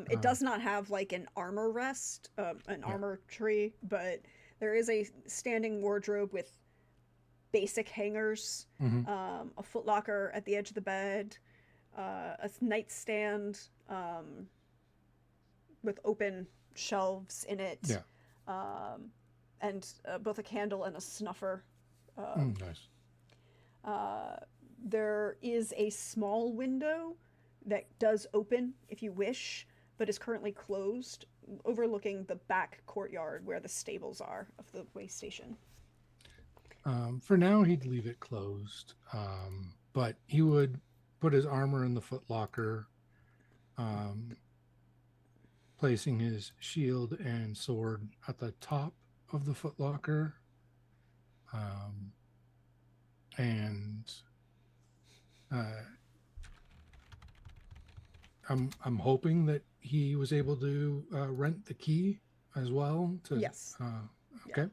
It does not have like an armor rest, an Yeah. armor tree, but there is a standing wardrobe with basic hangers, Hmm. a footlocker at the edge of the bed, a nightstand with open shelves in it, Yeah. um, and both a candle and a snuffer. Nice. Uh, there is a small window that does open if you wish, but is currently closed, overlooking the back courtyard where the stables are of the way station. For now, he'd leave it closed, but he would put his armor in the footlocker, um, placing his shield and sword at the top of the footlocker. Um, and uh, I'm hoping that he was able to rent the key as well to Yes. Yeah. Okay.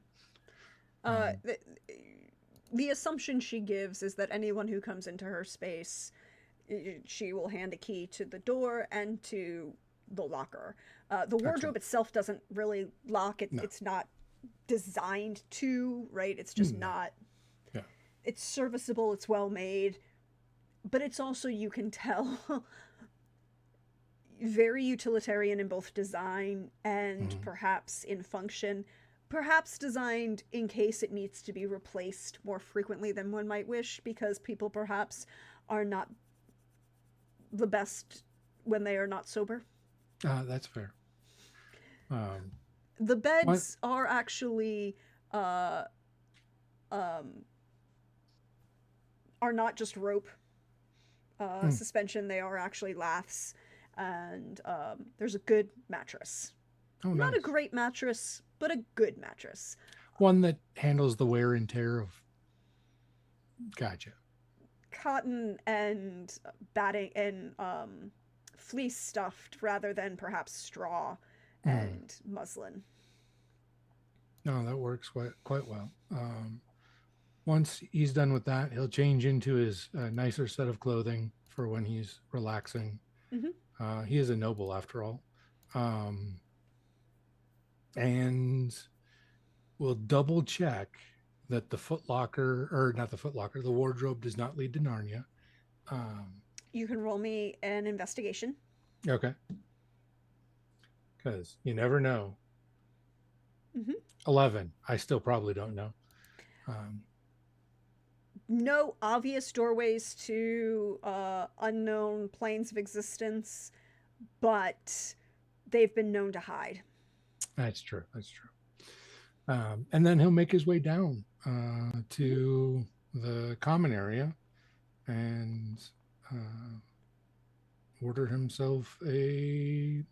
Um, The, the assumption she gives is that anyone who comes into her space, she will hand a key to the door and to the locker. The wardrobe excellent. itself doesn't really lock. No. It's not designed to, right? It's just No. not. Yeah. It's serviceable. It's well made, but it's also, you can tell, very utilitarian in both design and Hmm. perhaps in function. Perhaps designed in case it needs to be replaced more frequently than one might wish, because people perhaps are not the best when they are not sober. That's fair. Um, The what? beds are actually uh, um, are not just rope Mm. suspension; they are actually laths, and there's a good mattress. Oh, Not a nice. great mattress, but a good mattress. One that handles the wear and tear of. Gotcha. Cotton and batting and fleece stuffed rather than perhaps straw Mm. and muslin. No, that works quite well. Once he's done with that, he'll change into his nicer set of clothing for when he's relaxing. Mm-hmm. He is a noble after all. Um, and we'll double check that the footlocker, or not the footlocker, the wardrobe does not lead to Narnia. Um, You can roll me an investigation. okay. Because you never know. Mm-hmm. 11. I still probably don't know. Um, No obvious doorways to unknown planes of existence, but they've been known to hide. that's true. That's true. And then he'll make his way down Mm-hmm. to the common area and uh, order himself a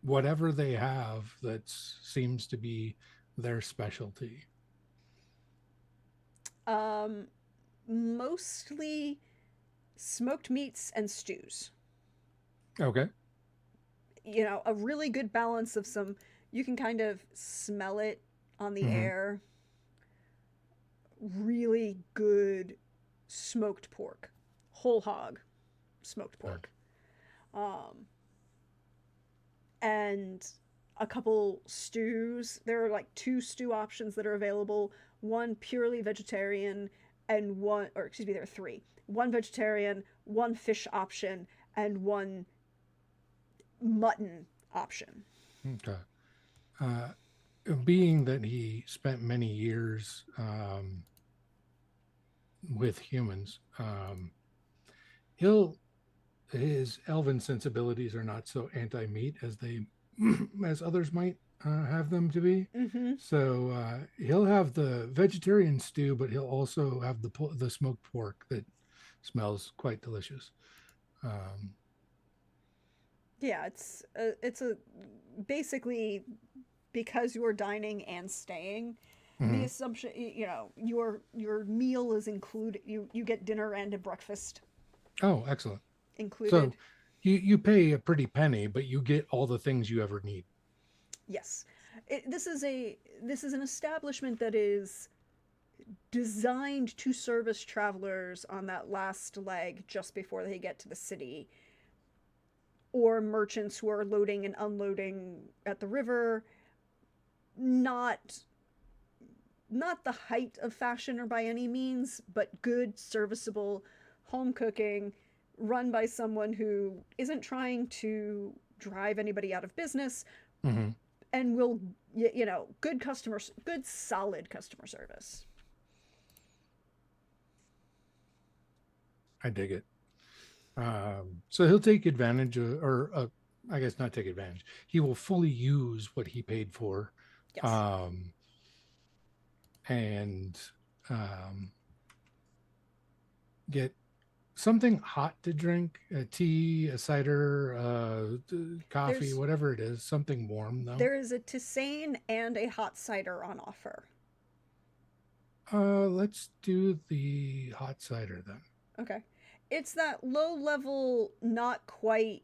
whatever they have that seems to be their specialty. Um, Mostly smoked meats and stews. Okay. You know, a really good balance of some, you can kind of smell it on the Mm-hmm. air. Really good smoked pork, whole hog smoked Nice. pork. Um, and a couple stews. There are like two stew options that are available, one purely vegetarian, and one, or excuse me, there are three: one vegetarian, one fish option, and one mutton option. Okay. Being that he spent many years with humans, he'll his elven sensibilities are not so anti-meat as they as others might have them to be. Mm-hmm. So he'll have the vegetarian stew, but he'll also have the smoked pork that smells quite delicious. Um, Yeah, it's a basically, because you're dining and staying, the mhm. assumption, you know, your meal is included. You get dinner and a breakfast Oh, excellent. So included. you pay a pretty penny, but you get all the things you ever need. Yes, this is an establishment that is designed to service travelers on that last leg just before they get to the city, or merchants who are loading and unloading at the river. Not not the height of fashion or by any means, but good, serviceable home cooking run by someone who isn't trying to drive anybody out of business, Hmm. and will, you know, good solid customer service. I dig it. So he'll take advantage of, or I guess not take advantage. He will fully use what he paid for, Yes. um, and um, get something hot to drink, a tea, a cider, coffee, There's whatever it is, something warm though. there is a tisane and a hot cider on offer. Let's do the hot cider then. Okay. It's that low level, not quite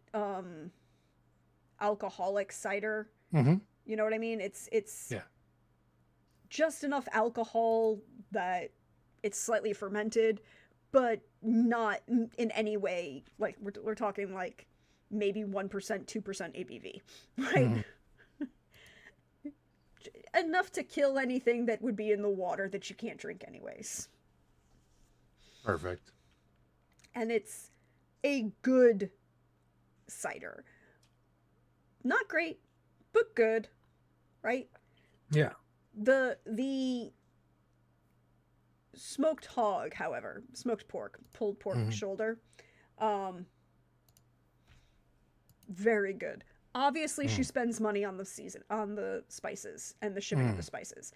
alcoholic cider. Hmm. You know what I mean? It's Yeah. just enough alcohol that it's slightly fermented, but not in any way like we're talking like maybe 1%, 2% ABV, right? Mhm. Enough to kill anything that would be in the water that you can't drink anyways. Perfect. And it's a good cider. Not great, but good, right? Yeah. The smoked hog, however, smoked pork, pulled pork Mhm. shoulder, um, very good. Obviously, she Mm. spends money on the spices and the shipping of the Mm. spices.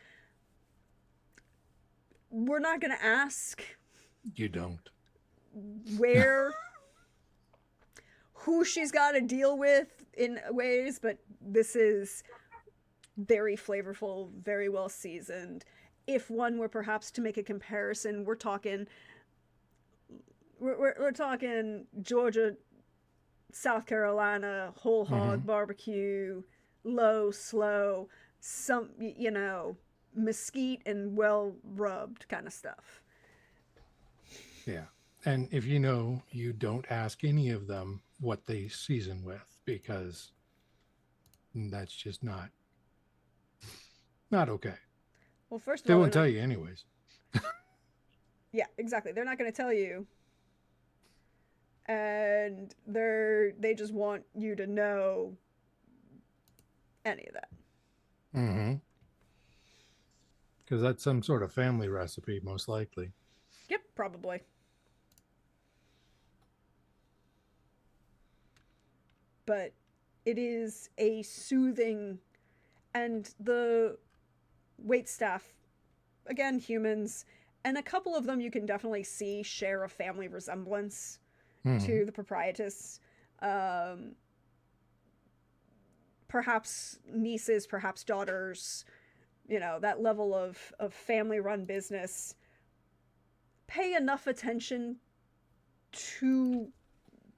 We're not gonna ask You don't. where who she's got to deal with in ways, but this is very flavorful, very well seasoned. If one were perhaps to make a comparison, we're talking Georgia, South Carolina, whole Hmm. hog barbecue, low, slow, mesquite and well rubbed kind of stuff. Yeah. And if you know, you don't ask any of them what they season with because that's just not okay. Well, first of They all, won't tell you anyways. yeah, exactly. They're not going to tell you, and they just want you to know any of that. Mm-hmm. Because that's some sort of family recipe, most likely. Yep, probably. But it is a soothing, and the wait staff, again, humans, and a couple of them you can definitely see share a family resemblance Mm-hmm. to the proprietress. Um, Perhaps nieces, perhaps daughters, that level of family run business. Pay enough attention to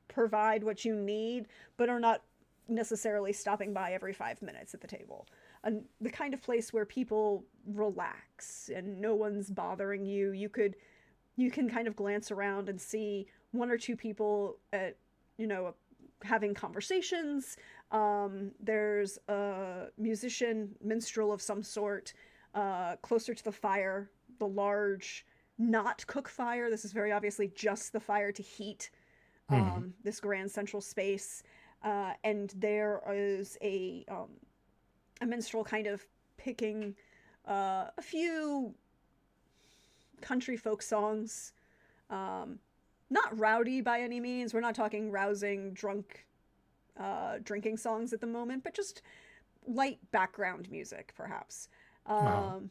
provide what you need, but are not necessarily stopping by every 5 minutes at the table. And the kind of place where people relax and no one's bothering you. You can kind of glance around and see one or two people at having conversations. There's a musician, minstrel of some sort, closer to the fire, the large, not cook fire. This is very obviously just the fire to heat Mm-hmm. this grand central space. And there is a minstrel kind of picking a few country folk songs. Um, Not rowdy by any means. We're not talking rousing, drunk, drinking songs at the moment, but just light background music, perhaps. Uh-huh. Um,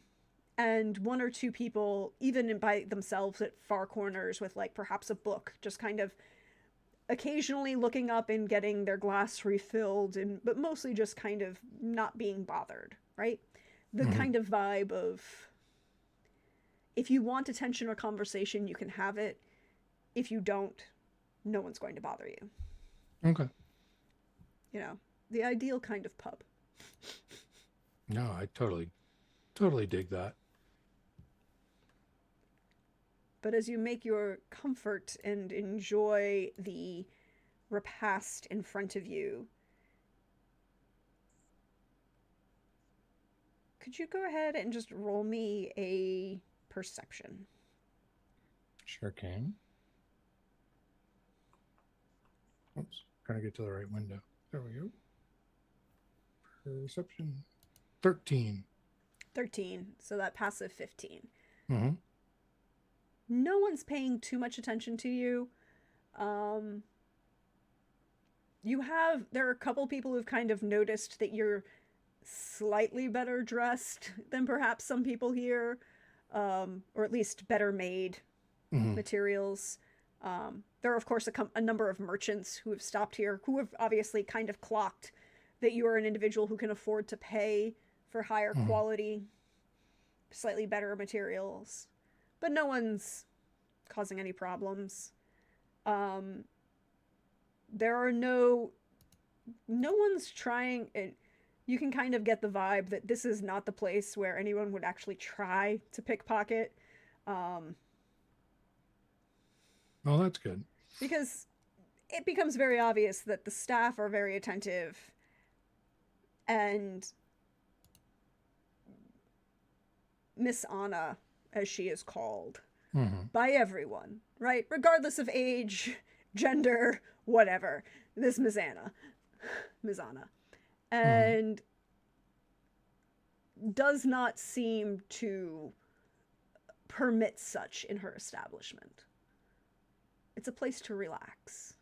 and one or two people, even by themselves at far corners with like perhaps a book, just kind of occasionally looking up and getting their glass refilled, and but mostly just kind of not being bothered, right? The Mm-hmm. kind of vibe of if you want attention or conversation, you can have it. If you don't, no one's going to bother you. Okay. You know, the ideal kind of pub. No, I totally dig that. But as you make your comfort and enjoy the repast in front of you, could you go ahead and just roll me a perception? Sure can. Oops. Trying to get to the right window. There we go. Perception 13. 13, so that passive 15. Mm-hmm. No one's paying too much attention to you. Um, there are a couple people who've kind of noticed that you're slightly better dressed than perhaps some people here, or at least better made Mm-hmm. materials. There are, of course, a number of merchants who have stopped here, who have obviously kind of clocked that you are an individual who can afford to pay for higher Mm-hmm. quality, slightly better materials. But no one's causing any problems. There are no one's trying. You can kind of get the vibe that this is not the place where anyone would actually try to pickpocket. Um, Well, that's good. because it becomes very obvious that the staff are very attentive and Miss Anna, as she is called, Mm-hmm. by everyone, right? Regardless of age, gender, whatever. This Miss Anna. Miss Anna. Mm-hmm. And does not seem to permit such in her establishment. It's a place to relax.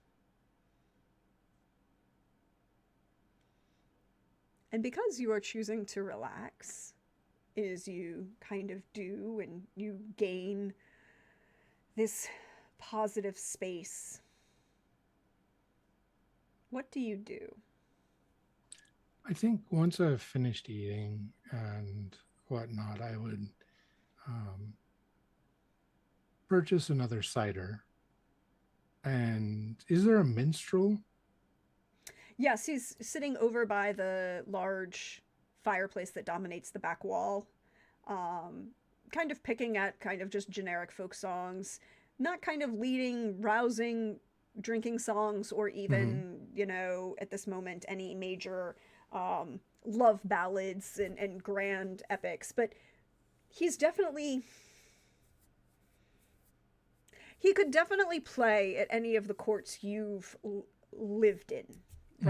And because you are choosing to relax, as you kind of do, and you gain this positive space, what do you do? I think once I've finished eating and whatnot, I would um, purchase another cider. And is there a minstrel? Yes, he's sitting over by the large fireplace that dominates the back wall, um, kind of picking at kind of just generic folk songs, not kind of leading, rousing drinking songs or Mm-hmm. even, at this moment, any major love ballads and grand epics. But he's definitely. He could definitely play at any of the courts you've lived in, Mm-hmm.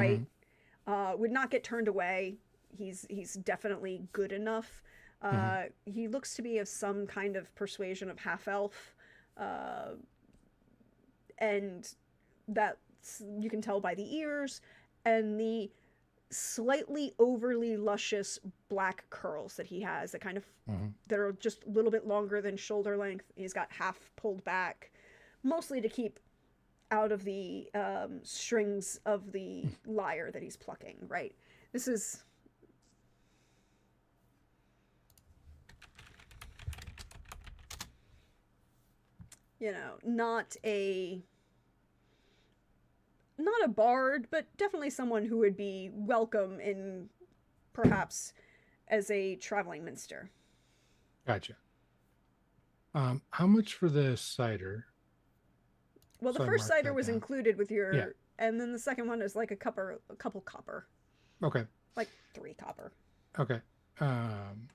right? Would not get turned away. He's definitely good enough. Mm-hmm. He looks to be of some kind of persuasion of half elf, uh, and that's you can tell by the ears and the slightly overly luscious black curls that he has that kind of Mm-hmm. that are just a little bit longer than shoulder length. He's got half pulled back, mostly to keep out of the strings of the lyre that he's plucking, right? This is not a bard, but definitely someone who would be welcome in perhaps as a traveling minster. Gotcha. How much for the cider? Well, the So I first marked cider that was down. included with Yeah. your, and then the second one is like a couple copper, Okay. like 3 copper. Okay. Um,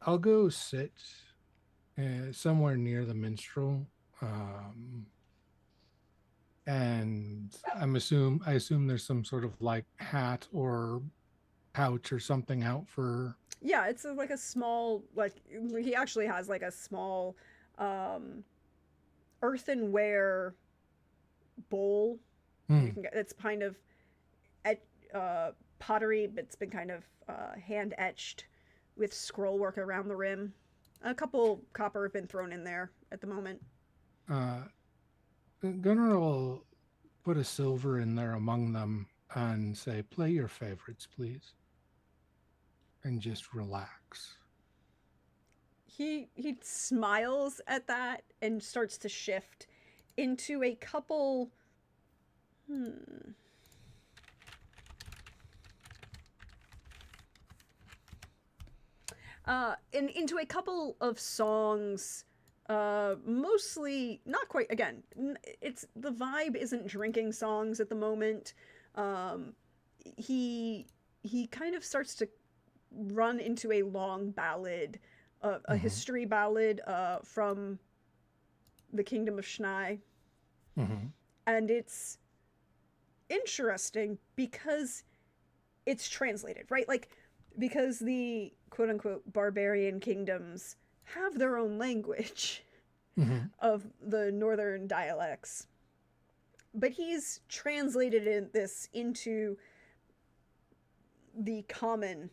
I'll go sit somewhere near the minstrel. Um, and I assume there's some sort of like hat or pouch or something out for. Yeah, it's like a small, like he actually has like a small um, earthenware bowl. You Hmm. can get it's kind of et, pottery, but it's been kind of hand etched with scroll work around the rim. A couple copper have been thrown in there at the moment. Uh, Gunnar will put a silver in there among them and say, "Play your favorites, please," and just relax. He smiles at that and starts to shift into a couple. Hmm. Into a couple of songs, mostly not quite. Again, it's the vibe isn't drinking songs at the moment. Um, he he kind of starts to run into a long ballad, a Mm-hmm. history ballad from the Kingdom of Schnai, Mm-hmm. and it's interesting because it's translated, right? Like, because the quote unquote barbarian kingdoms have their own language Mm-hmm. of the northern dialects. But he's translated this into the common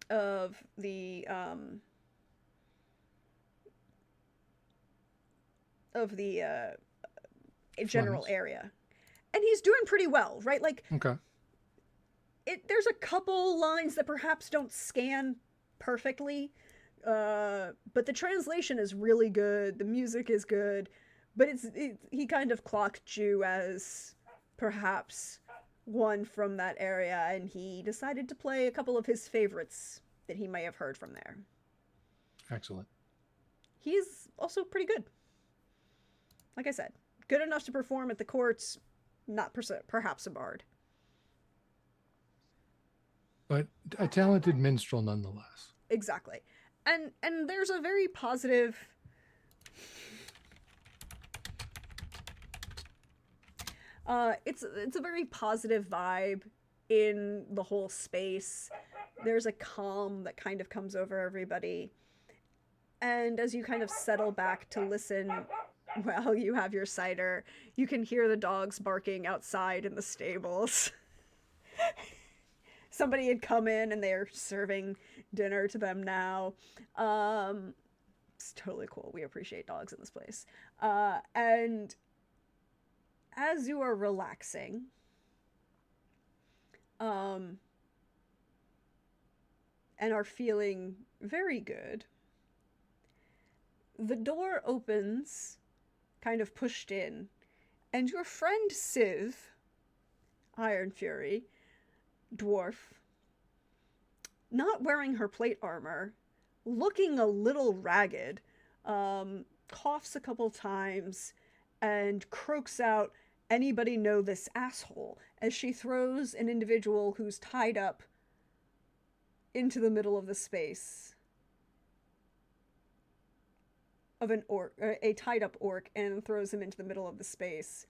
of the general Flemings. area. And he's doing pretty well, right? Like, Okay. there's a couple lines that perhaps don't scan perfectly, but the translation is really good. The music is good, but he kind of clocked you as perhaps one from that area, and he decided to play a couple of his favorites that he may have heard from there. Excellent. He's also pretty good. Like I said, good enough to perform at the courts, not perhaps a bard. But a talented minstrel nonetheless. Exactly. And there's a very positive it's a very positive vibe in the whole space. There's a calm that kind of comes over everybody. And as you kind of settle back to listen while you have your cider, you can hear the dogs barking outside in the stables. Somebody had come in and they're serving dinner to them now. It's totally cool. We appreciate dogs in this place. And as you are relaxing, and are feeling very good, the door opens, kind of pushed in, and your friend Civ, Iron Fury, dwarf, not wearing her plate armor, looking a little ragged, coughs a couple times, and croaks out, "Anybody know this asshole?" as she throws an individual who's tied up into the middle of the space of an orc, a tied up orc, and throws him into the middle of the space.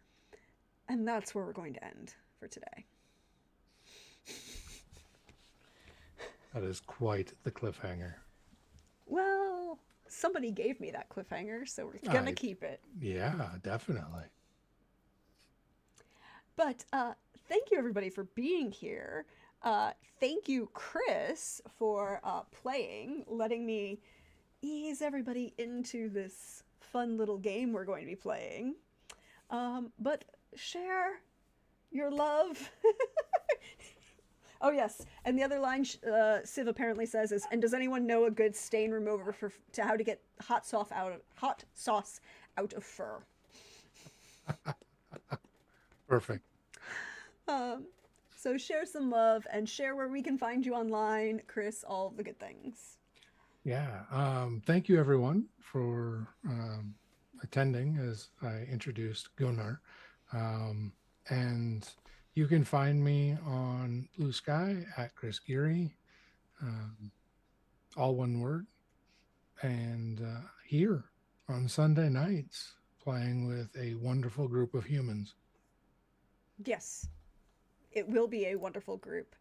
And that's where we're going to end for today. That is quite the cliffhanger. Well, somebody gave me that cliffhanger, so we're gonna keep it. Yeah, definitely. But thank you everybody for being here. Thank you, Chris, for playing, letting me ease everybody into this fun little game we're going to be playing. But share your love. Oh yes, and the other line Civ apparently says is, "And does anyone know a good stain remover to how to get hot sauce out of fur?" Perfect. So share some love and share where we can find you online, Chris, all the good things. Yeah. Thank you everyone for attending as I introduced Gunnar. And you can find me on Blue Sky at Chris Geary, all one word. And here on Sunday nights, playing with a wonderful group of humans. Yes, it will be a wonderful group.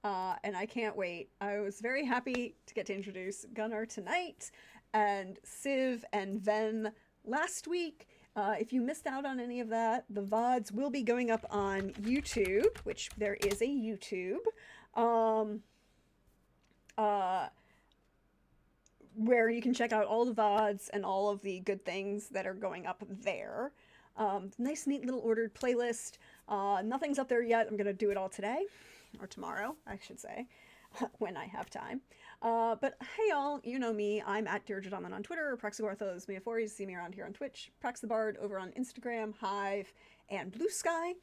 And I can't wait. I was very happy to get to introduce Gunnar tonight and Civ and Ven last week. If you missed out on any of that, the VODs will be going up on YouTube, which there is a YouTube, where you can check out all the VODs and all of the good things that are going up there. Nice, neat little ordered playlist. Nothing's up there yet. I'm going to do it all today, or tomorrow, I should say, when I have time. But hey y'all, you know me. I'm at Deirdre Donlan on Twitter, or Praxagorthos Meaphores. You see me around here on Twitch. Prax the Bard over on Instagram, Hive, and Blue Sky,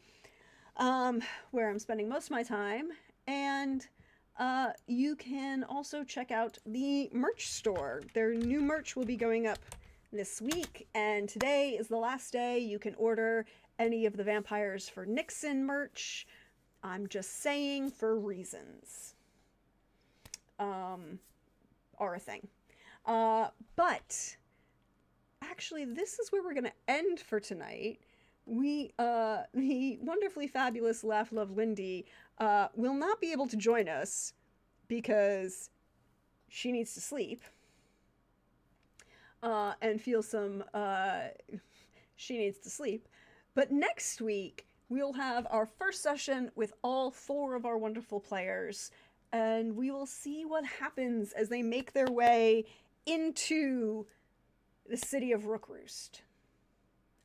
where I'm spending most of my time. And you can also check out the merch store. Their new merch will be going up this week, and today is the last day you can order any of the Vampires for Nixon merch. I'm just saying, for reasons. Are a thing. But actually, this is where we're going to end for tonight. The wonderfully fabulous Laugh Love Lindy will not be able to join us because she needs to sleep and feel some she needs to sleep. But next week we'll have our first session with all 4 of our wonderful players, and we will see what happens as they make their way into the city of Rookroost.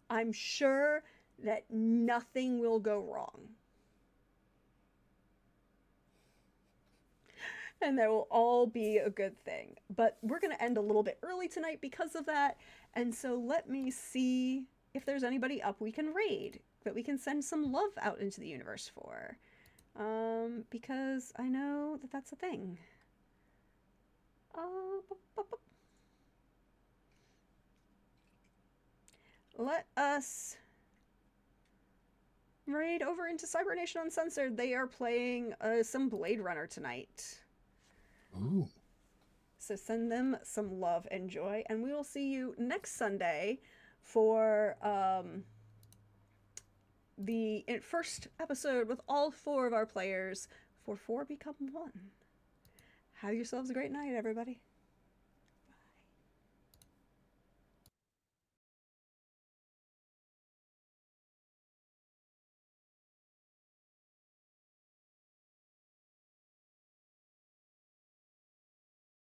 I'm sure that nothing will go wrong. And that will all be a good thing. But we're going to end a little bit early tonight because of that. And so let me see if there's anybody up we can raid, that we can send some love out into the universe for. because I know that that's a thing. Let us raid over into Cybernation Uncensored. They are playing some Blade Runner tonight. Ooh. So send them some love and joy, and we will see you next Sunday for the first episode with all 4 of our players for 4 Become 1. Have yourselves a great night, everybody.